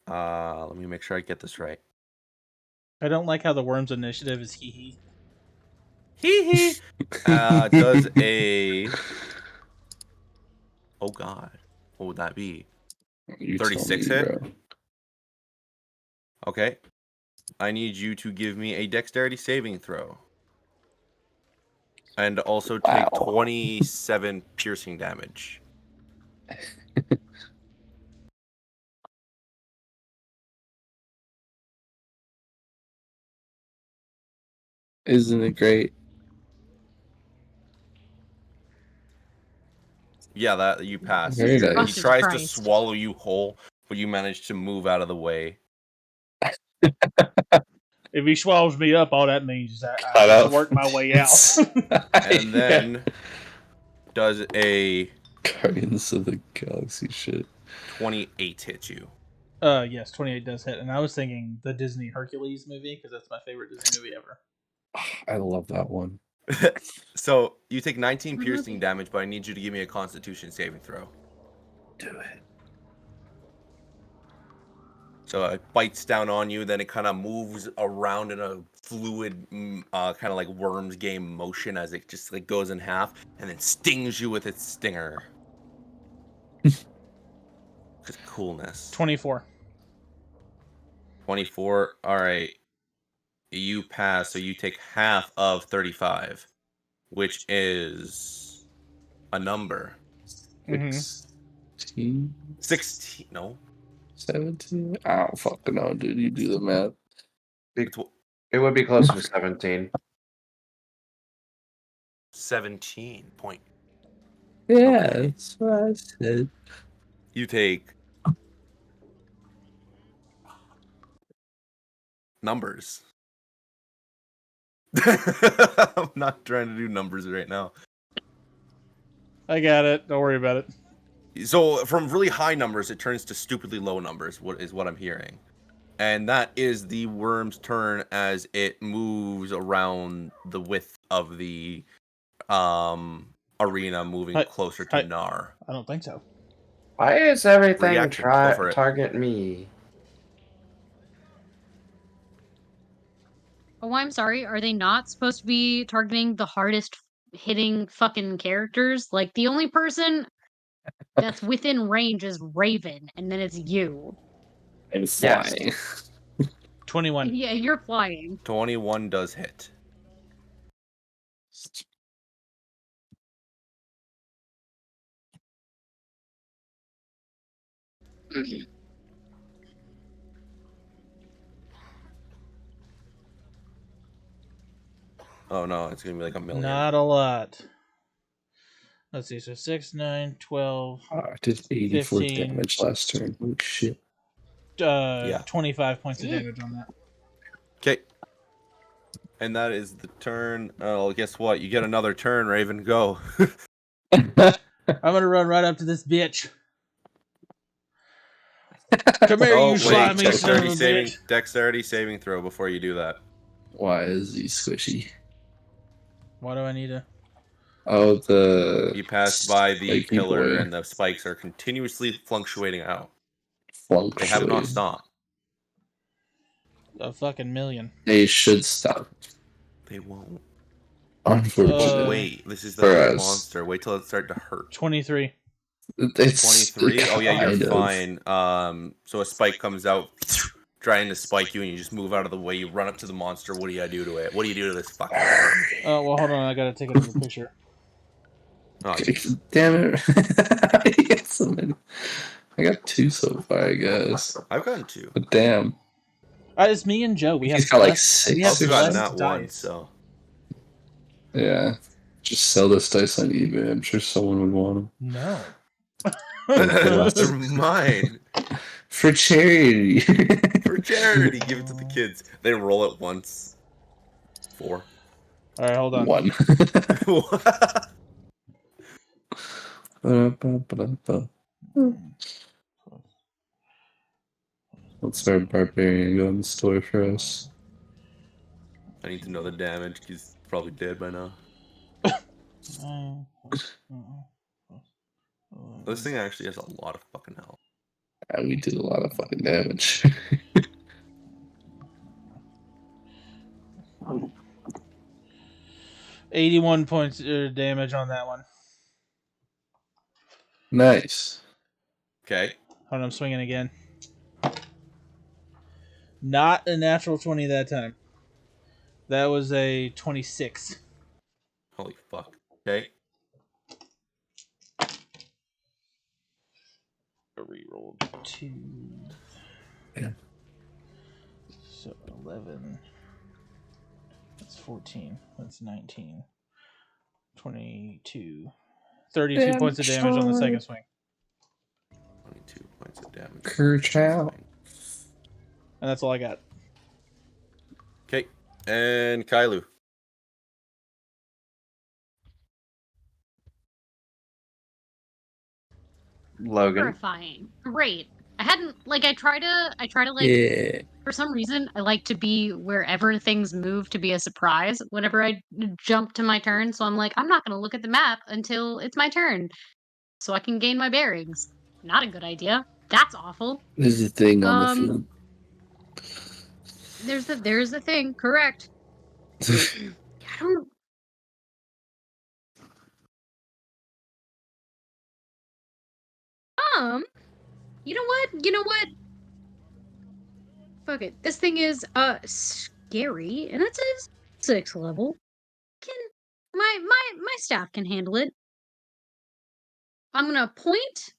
Let me make sure I get this right. I don't like how the worm's initiative is hee hee. Hee hee. Does a... Oh God. What would that be? You tell 36 me, hit? bro. Okay. I need you to give me a dexterity saving throw. And also take 27 piercing damage. Isn't it great? Yeah, that you pass. Very He nice. tries to Christ. swallow you whole, but you manage to move out of the way. If he swallows me up, all that means is I Cut have out. to work my way out. And then does a Guardians of the Galaxy shit. 28 hit you? Yes, 28 does hit. And I was thinking the Disney Hercules movie, because that's my favorite Disney movie ever. I love that one. So you take 19 piercing damage, but I need you to give me a Constitution saving throw. Do it. So it bites down on you, then it kind of moves around in a fluid, kind of like Worms game motion as it just like goes in half, and then stings you with its stinger. Just coolness. 24. 24. All right. You pass, so you take half of 35, which is a number. 16? 16. No. 17? I don't fucking know, dude. You do the math. It would be closer to 17. 17 point. Yeah, Okay. that's what I said. You take numbers. I'm not trying to do numbers right now. I got it. Don't worry about it. So from really high numbers, it turns to stupidly low numbers. What I'm hearing, and that is the worm's turn as it moves around the width of the arena, moving Hi- closer hi. to Nar. I don't think so. Why is everything Reaction, go for it. target me? Oh, I'm sorry. Are they not supposed to be targeting the hardest hitting fucking characters? Like, the only person that's within range is Raven, and then it's you. I'm Yes. flying. 21. Yeah, you're flying. 21 does hit. Oh no, it's gonna be like a million. Not a lot. Let's see. So 6, 9, 12, Oh, I did 84 15. damage last turn. Holy shit. Yeah. 25 points of damage on that. Okay. And that is the turn. Oh, guess what? You get another turn, Raven. Go. I'm gonna run right up to this bitch. Come here, Oh, you slimy wait. son of a bitch. Dexterity saving throw before you do that. Why is he squishy? Why do I need to? Oh, the. You pass by the spiky pillar, boy. and the spikes are continuously fluctuating out. Fluctuate. They have not stopped. A fucking million. They should stop. They won't. Unfortunately. Wait, this is the for hurt us. monster. Wait till it starts to hurt. 23. It's 23? Oh, yeah, kind you're of. fine. So a spike comes out, trying to spike you, and you just move out of the way. You run up to the monster. What do you do to it? What do you do to this fucking thing? Oh, well, hold on. I gotta take another picture. Oh, jeez. Damn it. I got 2 so far, I guess. I've gotten 2. But damn. It's me and Joe. We have He's got like less- 6. we I've have also gotten less that dice. one, so. Yeah. Just sell this dice on eBay. I'm sure someone would want them. No. They're mine. For charity. For charity. Give it to the kids. They roll it once. 4. All right, hold on. 1. Let's our barbarian go in the store for us. I need to know the damage. He's probably dead by now. This thing actually has a lot of fucking health. And we did a lot of fucking damage. 81 points of damage on that one. Nice. Okay. Hold on, I'm swinging again. Not a natural 20 that time. That was a 26. Holy fuck. Okay. I rerolled 2. Yeah. So 11. That's 14. That's 19. 22. 32 Damn points of damage on the second swing. 22 points of damage. Kerchow. And that's all I got. Okay. And Kailu. Logan. Horrifying. Great. I hadn't I try to like Yeah. for some reason I like to be wherever things move to be a surprise whenever I jump to my turn. So I'm like, I'm not gonna look at the map until it's my turn. So I can gain my bearings. Not a good idea. That's awful. There's a thing on the Um, field. there's the thing, correct. I don't you know what? You know what? Fuck it. This thing is scary, and it's a 6th level. Can my staff can handle it. I'm gonna point.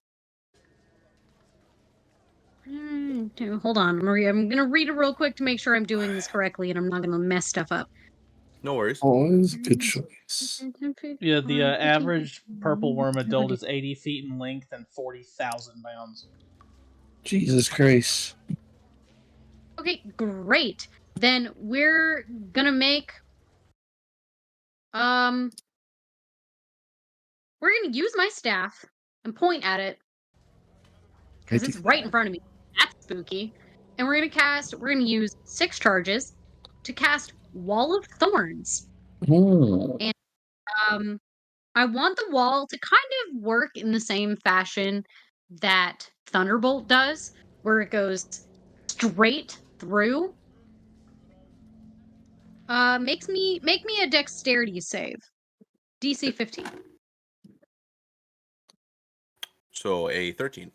Hold on, Maria. I'm gonna read it real quick to make sure I'm doing this correctly, and I'm not gonna mess stuff up. No worries. Oh, it's a good choice. Yeah, the average purple worm adult is 80 feet in length and 40,000 pounds. Jesus Christ. Okay, great. Then we're gonna make we're gonna use my staff and point at it because it's right in front of me. That's spooky. And we're gonna use 6 charges to cast Wall of Thorns. Oh. And I want the wall to kind of work in the same fashion that Thunderbolt does, where it goes straight through. Make me a dexterity save. DC 15. So a 13.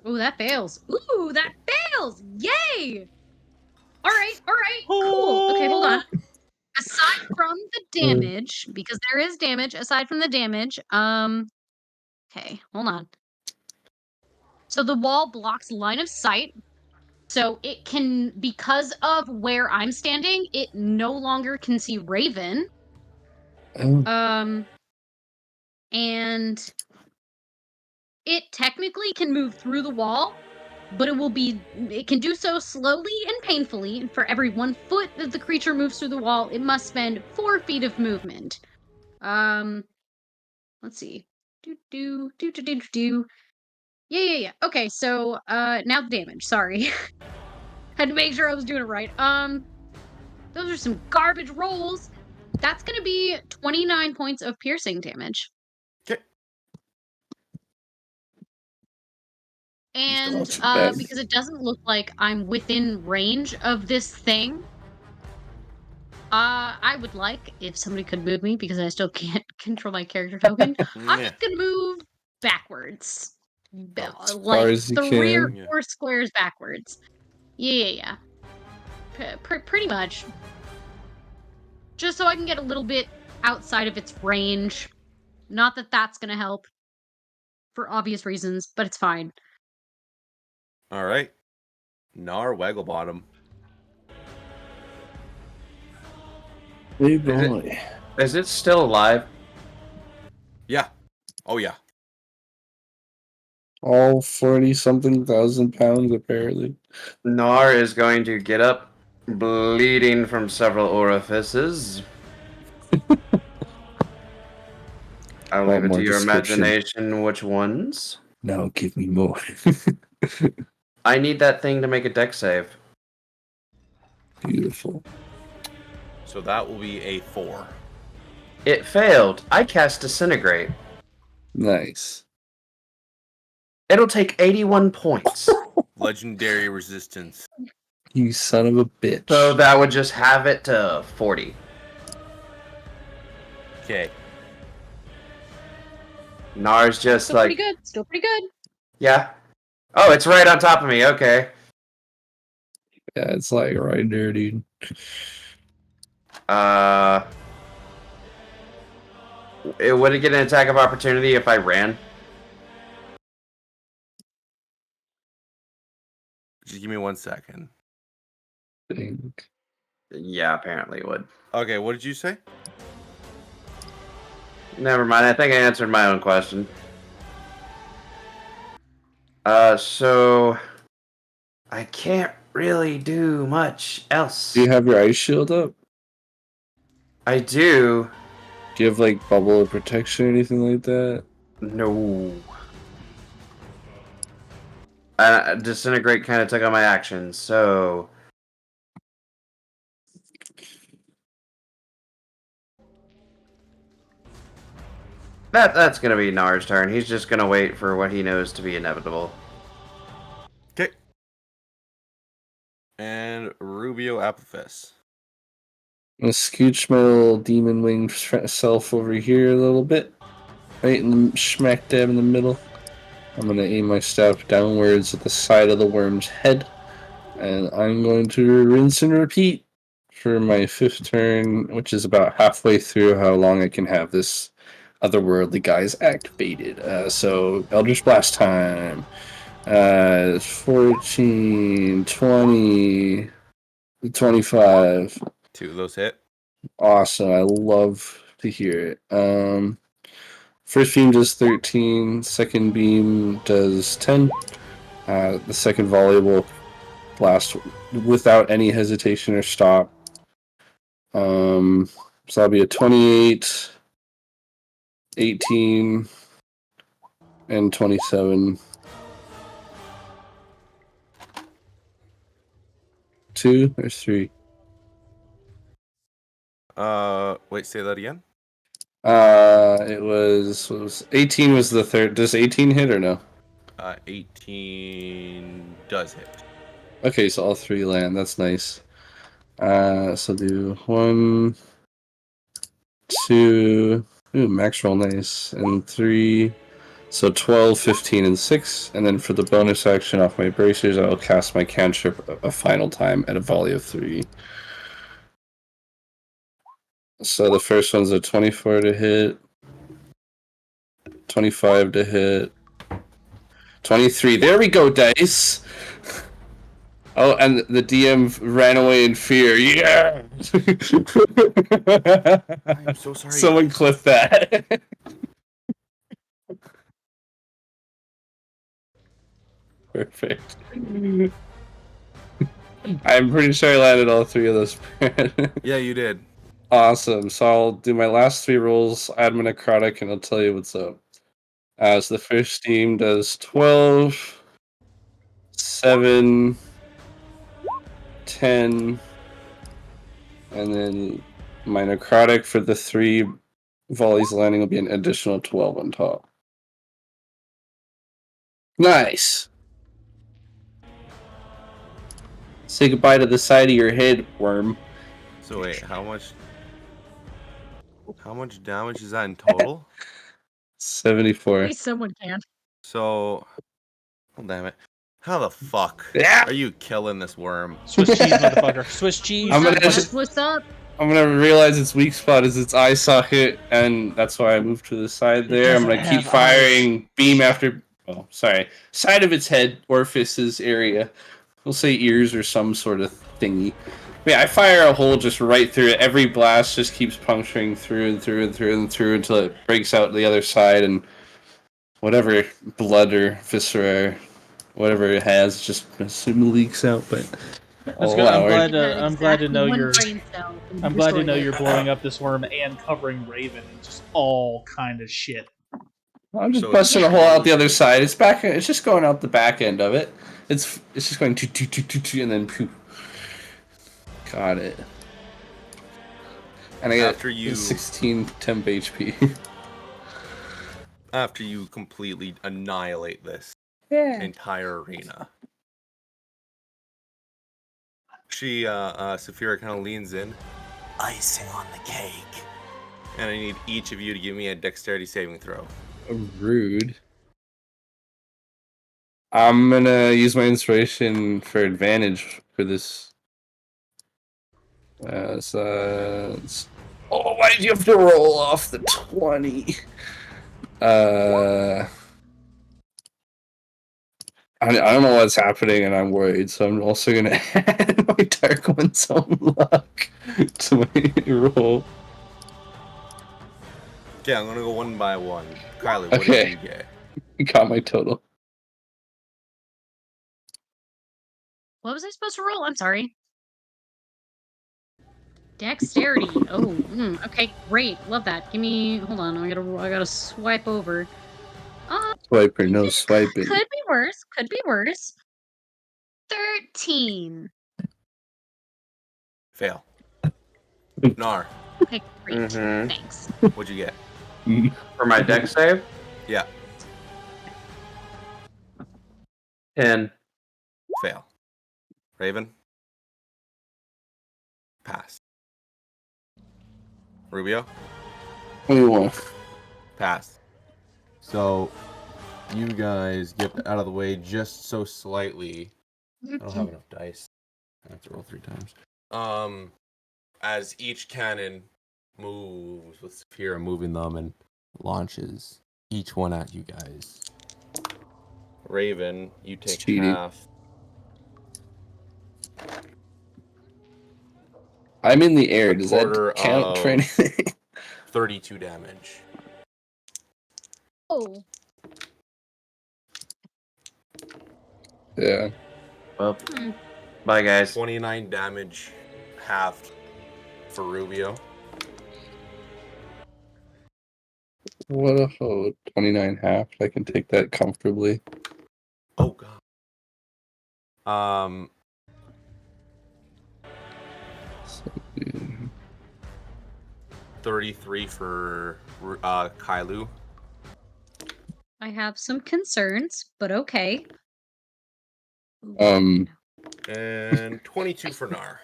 Ooh, that fails. Ooh, that fails! Yay! Alright, cool. Okay, hold on. Aside from the damage, because there is damage, aside from the damage, okay, hold on. So the wall blocks line of sight. So it can, because of where I'm standing, it no longer can see Raven. Oh. And it technically can move through the wall, but it can do so slowly and painfully. And for every 1 foot that the creature moves through the wall, it must spend 4 feet of movement. Let's see. Yeah. Okay, so now the damage. Sorry. Had to make sure I was doing it right. Those are some garbage rolls. That's gonna be 29 points of piercing damage. Okay. And Not too bad. because it doesn't look like I'm within range of this thing, I would like if somebody could move me because I still can't control my character token. I'm Yeah. just gonna move backwards. As far Like as you 3 or can. 4 squares backwards. Yeah. Pretty much. Just so I can get a little bit outside of its range. Not that that's gonna help. For obvious reasons, but it's fine. All right. Nar Wagglebottom. Hey, Is it- boy. Is it still alive? Yeah. Oh yeah. All 40-something thousand pounds, apparently. Nar is going to get up, bleeding from several orifices. I'll leave it more to your description. imagination which ones. Now give me more. I need that thing to make a deck save. Beautiful. So that will be a 4. It failed. I cast Disintegrate. Nice. It'll take 81 points. Legendary resistance. You son of a bitch. So that would just have it to 40. Okay. Nar's just Still like, pretty good. Still pretty good. yeah. Oh, it's right on top of me. Okay. Yeah, it's like right there, dude. Would it get an attack of opportunity if I ran? Just give me 1 second. Think. Yeah, apparently it would. Okay, what did you say? Never mind. I think I answered my own question. So I can't really do much else. Do you have your ice shield up? I do. Do you have like bubble protection or anything like that? No. Disintegrate kind of took on my actions, so that's gonna be Nar's turn. He's just gonna wait for what he knows to be inevitable. Okay. And Rubio Applefest. I'm gonna scooch my little demon winged self over here a little bit. Right in the smack dab in the middle. I'm gonna aim my staff downwards at the side of the worm's head. And I'm going to rinse and repeat for my 5th turn, which is about halfway through how long I can have this otherworldly guys activated. So Eldritch Blast time. 14, 20, 25. 2 of those hit. Awesome. I love to hear it. First beam does 13. Second beam does 10. The second volley will blast without any hesitation or stop. So that'll be a 28, 18, and 27. 2 or 3? Wait, say that again. It was 18 was the third. Does 18 hit or no? 18 does hit. Okay, so all 3 land. That's nice. So do 1, 2, ooh, max roll nice, and 3. So 12, 15, and 6. And then for the bonus action off my bracers, I will cast my cantrip a final time at a volley of 3. So the first one's a 24 to hit, 25 to hit, 23. There we go, dice. Oh, and the DM ran away in fear. Yeah. I'm so sorry. Someone clip that. Perfect. I'm pretty sure I landed all 3 of those. Yeah, you did. Awesome. So I'll do my last 3 rolls, add my necrotic, and I'll tell you what's up. So the first team does 12, 7, 10, and then my necrotic for the 3 volleys landing will be an additional 12 on top. Nice. Say goodbye to the side of your head, worm. So wait, how much damage is that in total? 74. Please, someone can. So, oh, damn it. How the fuck Yeah. are you killing this worm? Swiss cheese, motherfucker. Swiss cheese. I'm gonna That's what's up. I'm gonna realize its weak spot is its eye socket, and that's why I moved to the side there. I'm gonna doesn't keep have firing beam after. Oh, sorry, side of its head, orifices area. We'll say ears or some sort of thingy. Yeah, I fire a hole just right through it. Every blast just keeps puncturing through and through and through and through until it breaks out the other side, and whatever blood or viscera, or whatever it has, just assume leaks out. But That's I'll good. allow it. I'm glad to know One you're. brain cell can I'm glad to destroy know it. you're blowing up this worm and covering Raven and just all kind of shit. I'm just So busting a it's- hole out the other side. It's back. It's just going out the back end of it. It's just going and then poof. Got it. And I got After you- 16 temp HP. After you completely annihilate this Yeah. entire arena. She, Saphira kind of leans in. Icing on the cake. And I need each of you to give me a dexterity saving throw. Rude. I'm gonna use my inspiration for advantage for this. Oh, why did you have to roll off the 20? I don't know what's happening, and I'm worried. So I'm also gonna add my Dark One's own luck to my roll. Okay, I'm gonna go one by one. Kylie, what Okay. did you get? Got my total. What was I supposed to roll? I'm sorry. Dexterity. Oh, okay, great. Love that. Give me. Hold on. I gotta swipe over. Swiper, no swiping. Could be worse. Could be worse. 13. Fail. Nar, Okay, great. Mhm. Thanks. what'd you get? For my deck save, Yeah, 10. fail. Raven? Pass. Rubio? 21. Pass. So, you guys get out of the way just so slightly. I don't have enough dice. I have to roll 3 times. As each cannon moves with Saphira moving them and launches each one at you guys. Raven, you take cheating. half. I'm in the air. Does quarter that count for of- anything? 32 damage. Oh. Yeah. Well, bye, guys. 29 damage halved for Rubio. What a hoe. 29 half. I can take that comfortably. Oh god. 33 for Kailu. I have some concerns, but okay. Um, And 22 for Nar.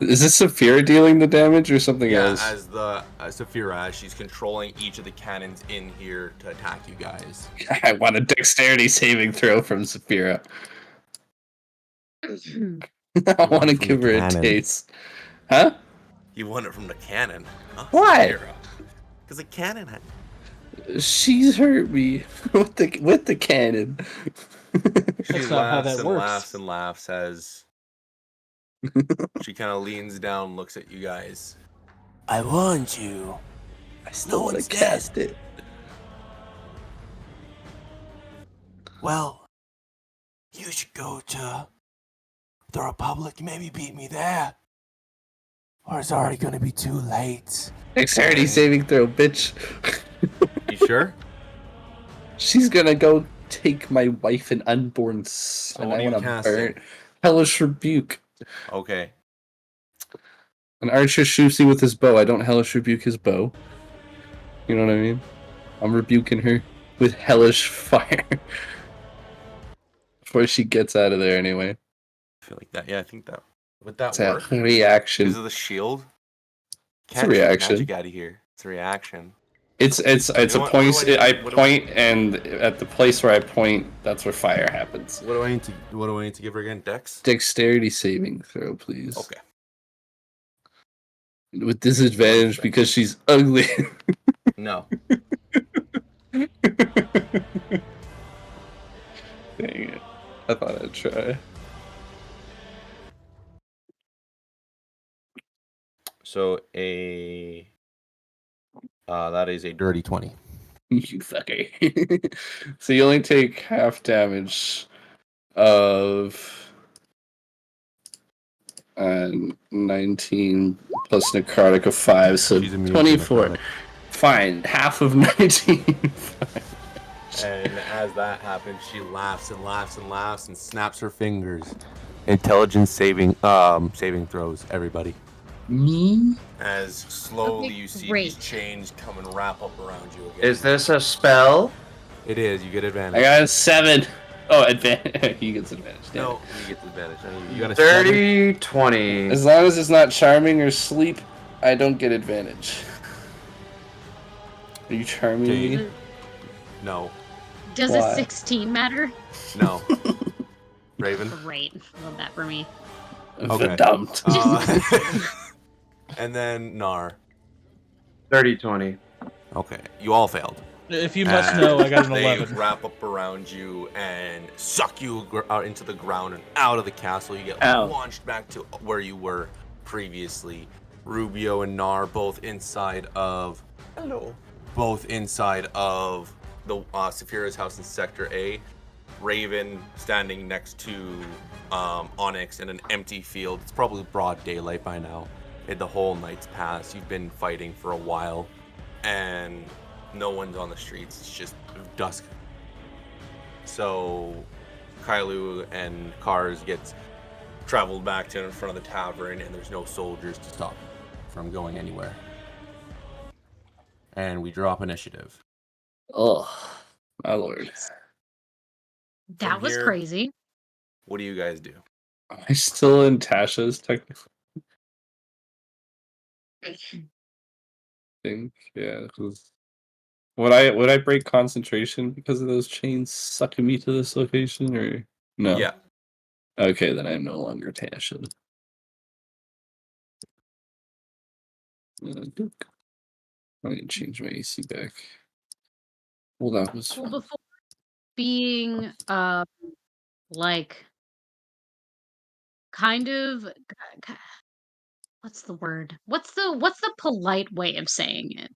Is this Saphira dealing the damage or something Yeah, else? as the Saphira, as she's controlling each of the cannons in here to attack you guys. I want a dexterity saving throw from Saphira. I want to from give the her a cannon. taste. Huh? You won it from the cannon. Huh? Why? Because the cannon had. She's hurt me with the cannon. She That's not how laughs that and works. laughs and laughs as she kind of leans down, looks at you guys. I warned you. I still want one's to cast it. Well, you should go to the Republic. Maybe beat me there. Or it's already gonna be too late. Dexterity saving throw, bitch. You sure? She's gonna go take my wife and unborn son. what I are you want to casting? burn. Hellish Rebuke. Okay. An archer shoots you with his bow. I don't Hellish Rebuke his bow. You know what I mean? I'm rebuking her with hellish fire. Before she gets out of there anyway. I feel like that. Yeah, I think that. Would that It's a work? reaction. Because of the shield? It's a Can't shoot reaction. magic out of here. It's a reaction. It's You a know what- point. what do I what do point, and at the place where I point, that's where fire happens. What do I need to give her again? Dex? Dexterity saving throw, please. Okay. With disadvantage because she's ugly. No. Dang it. I thought I'd try. So that is a dirty 20. You fucker. So you only take half damage of 19 plus necrotic of 5, so She's immune to 24. necrotic. Fine, half of 19. And as that happens, she laughs and laughs and laughs and snaps her fingers. Intelligence saving throws, everybody. Me? As slowly Okay, you see great. these chains come and wrap up around you again. Is this a spell? It is. You get advantage. I got a 7. Oh, advantage. He gets advantage. damn No, it. you get the advantage. You got a 7. Dirty 20. As long as it's not charming or sleep, I don't get advantage. Are you charming Okay. me? No. Does Why? a 16 matter? No. Raven. Great. Love that for me. Okay. Dumped. And then Nar. Dirty 20. Okay. You all failed. If you must And know, I got an they 11. wrap up around you and suck you out into the ground and out of the castle. You get Ow. launched back to where you were previously. Rubio and Nar both inside of the Saphira's house in Sector A. Raven standing next to Onyx in an empty field. It's probably broad daylight by now. The whole night's passed. You've been fighting for a while, and no one's on the streets. It's just dusk. So Kailu and Kars gets traveled back to in front of the tavern, and there's no soldiers to stop from going anywhere. And we drop initiative. Oh, my lord. That From was here- crazy. What do you guys do? Am I still in Tasha's technical thing? Yeah, 'cause would I break concentration because of those chains sucking me to this location, or no? Yeah. Okay, then I'm no longer Tasha. Duke. I need to change my AC back. Well, that was Well, fun. before being like kind of what's the word? What's the polite way of saying it?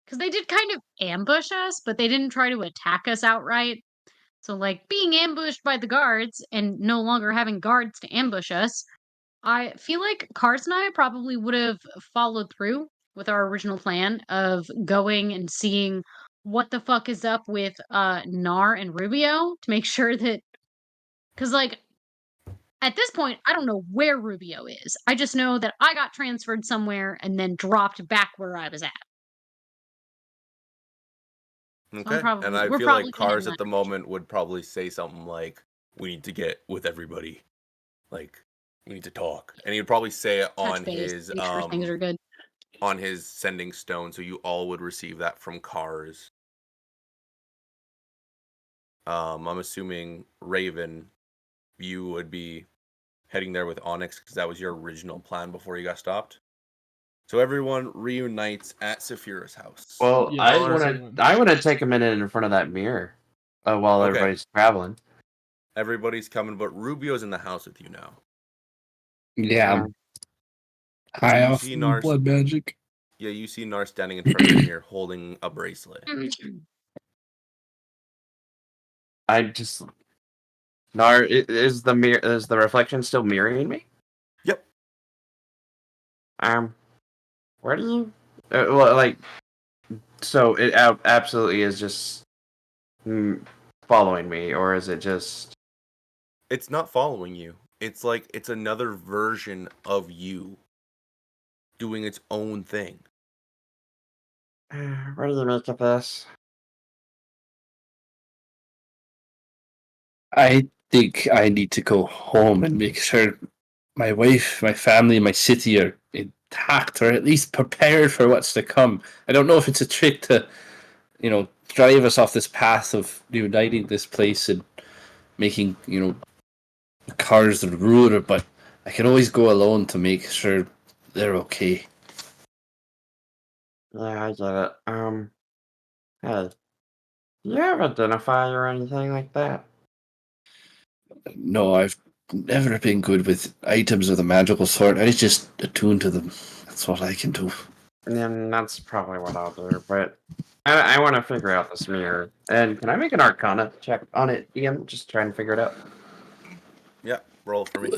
Because they did kind of ambush us, but they didn't try to attack us outright. So, like, being ambushed by the guards and no longer having guards to ambush us, I feel like Cars and I probably would have followed through with our original plan of going and seeing what the fuck is up with Nar and Rubio to make sure that. Because, like, at this point, I don't know where Rubio is. I just know that I got transferred somewhere and then dropped back where I was at. Okay. probably- And I we're feel probably like gonna head Cars in at the that moment would probably say something like, "We need to get with everybody. Like, we need to talk." And he'd probably say it touch on base, his make sure things are good. on his sending stone, so you all would receive that from Cars. I'm assuming Raven, you would be heading there with Onyx because that was your original plan before you got stopped. So everyone reunites at Saphira's house. Well, Yeah, I so- want to take a minute in front of that mirror while Okay. everybody's traveling. Everybody's coming, but Rubio's in the house with you now. Yeah, Um, I'm high you off see the Nars- blood magic. Yeah, you see Nar standing in front of the mirror holding a bracelet. I just Nar is the reflection still mirroring me? Yep. Where do you? Well, like, so it absolutely is just following me, or is it just? It's not following you. It's like it's another version of you doing its own thing. Where do you make of this? I think I need to go home and make sure my wife, my family, my city are intact, or at least prepared for what's to come. I don't know if it's a trick to, drive us off this path of uniting this place and making, Cars the ruler, but I can always go alone to make sure they're okay. Yeah, I get it. Hey, do you have identify or anything like that? No, I've never been good with items of the magical sort. I just attune to them. That's what I can do. And that's probably what I'll do. But I want to figure out this mirror. And can I make an Arcana check on it, Ian? Just trying to figure it out. Yeah, roll for me.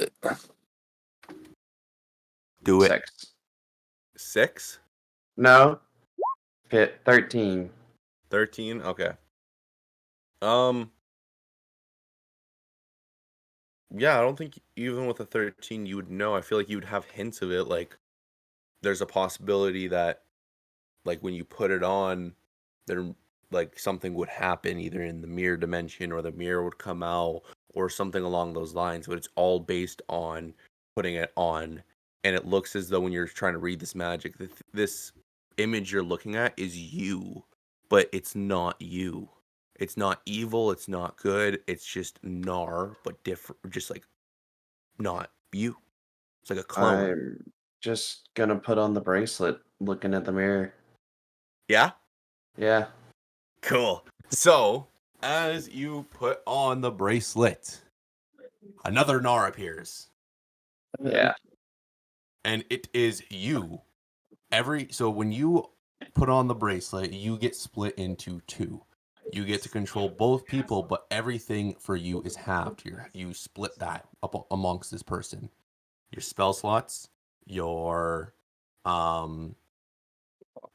Do it. 6. 6? No. 13. 13? Okay. Yeah, I don't think even with a 13 you would know. I feel like you would have hints of it. Like, there's a possibility that, like, when you put it on, there, like, something would happen either in the mirror dimension or the mirror would come out or something along those lines. But it's all based on putting it on. And it looks as though when you're trying to read this magic, this image you're looking at is you, but it's not you. It's not evil, it's not good, it's just Nar, but different, just like not you. It's like a clone. I'm just gonna put on the bracelet looking at the mirror. Yeah? Yeah. Cool. So, as you put on the bracelet, another Nar appears. Yeah. And it is you. So when you put on the bracelet, you get split into two. You get to control both people, but everything for you is halved. You split that up amongst this person. Your spell slots, your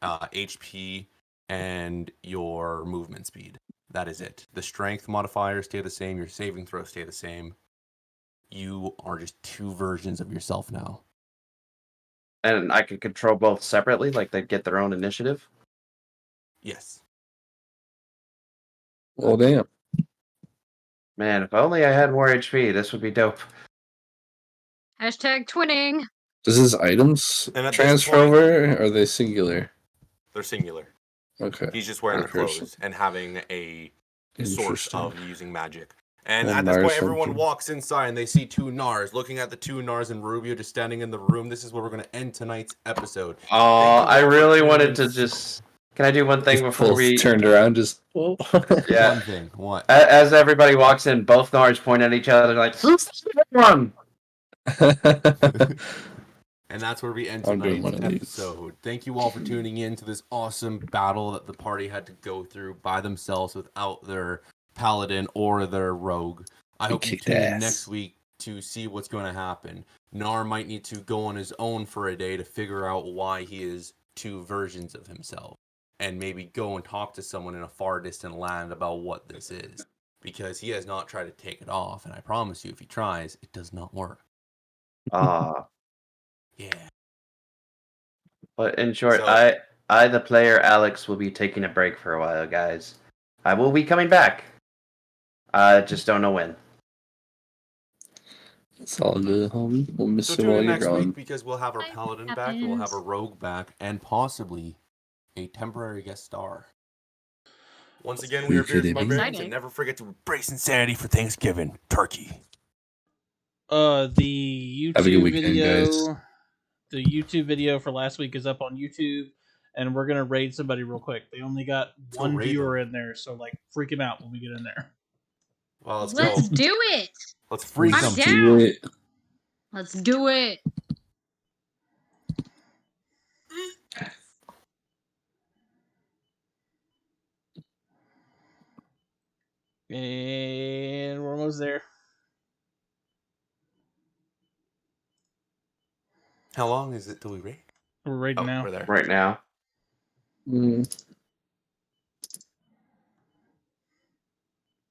HP, and your movement speed. That is it. The strength modifiers stay the same. Your saving throws stay the same. You are just two versions of yourself now. And I can control both separately, like they get their own initiative. Yes. Well, damn. Man, if only I had more HP, this would be dope. Hashtag twinning. Does his items And at this transfer point- over? Or are they singular? They're singular. Okay. He's just wearing the Interesting. clothes and having a source Interesting. of using magic. And And at this point, Nars everyone something. walks inside and they see two Nars. Looking at the two Nars and Rubio just standing in the room, this is where we're going to end tonight's episode. Oh, Thank you I all for really tuning wanted in. to just. Can I do one thing Just before both we? turned around, just. Yeah. One thing. What? As everybody walks in, both Nars point at each other like, "Who's the one?" And that's where we end I'm doing tonight's one of these. episode. Thank you all for tuning in to this awesome battle that the party had to go through by themselves without their paladin or their rogue. I hope you kicked tune in ass. next week to see what's going to happen. Nar might need to go on his own for a day to figure out why he is two versions of himself. And maybe go and talk to someone in a far distant land about what this is. Because he has not tried to take it off. And I promise you, if he tries, it does not work. Ah, Yeah. but in short, So- I, the player Alex, will be taking a break for a while, guys. I will be coming back. I just don't know when. It's all good, homie. We'll miss So you tune while in you're next gone. week because we'll have our Life paladin back, and we'll have a happens. rogue back, and possibly a temporary guest star. Once again, we are Beers and Barbarians, Exciting. and never forget to embrace insanity for Thanksgiving. Turkey. The Have a good YouTube weekend, video, guys. the YouTube video for last week is up on YouTube, and we're gonna raid somebody real quick. They only got go one raid viewer in there, so like freak him out when we get in there. Well, let's Let's go. do it. Let's freak I'm them. down. Do it. Let's do it. And we're almost there. How long is it till we raid? We're raiding Oh, now. we're there. Right now. Mm.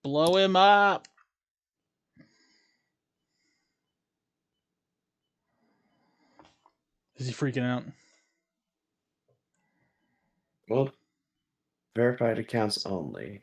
Blow him up. Is he freaking out? Well, verified accounts only.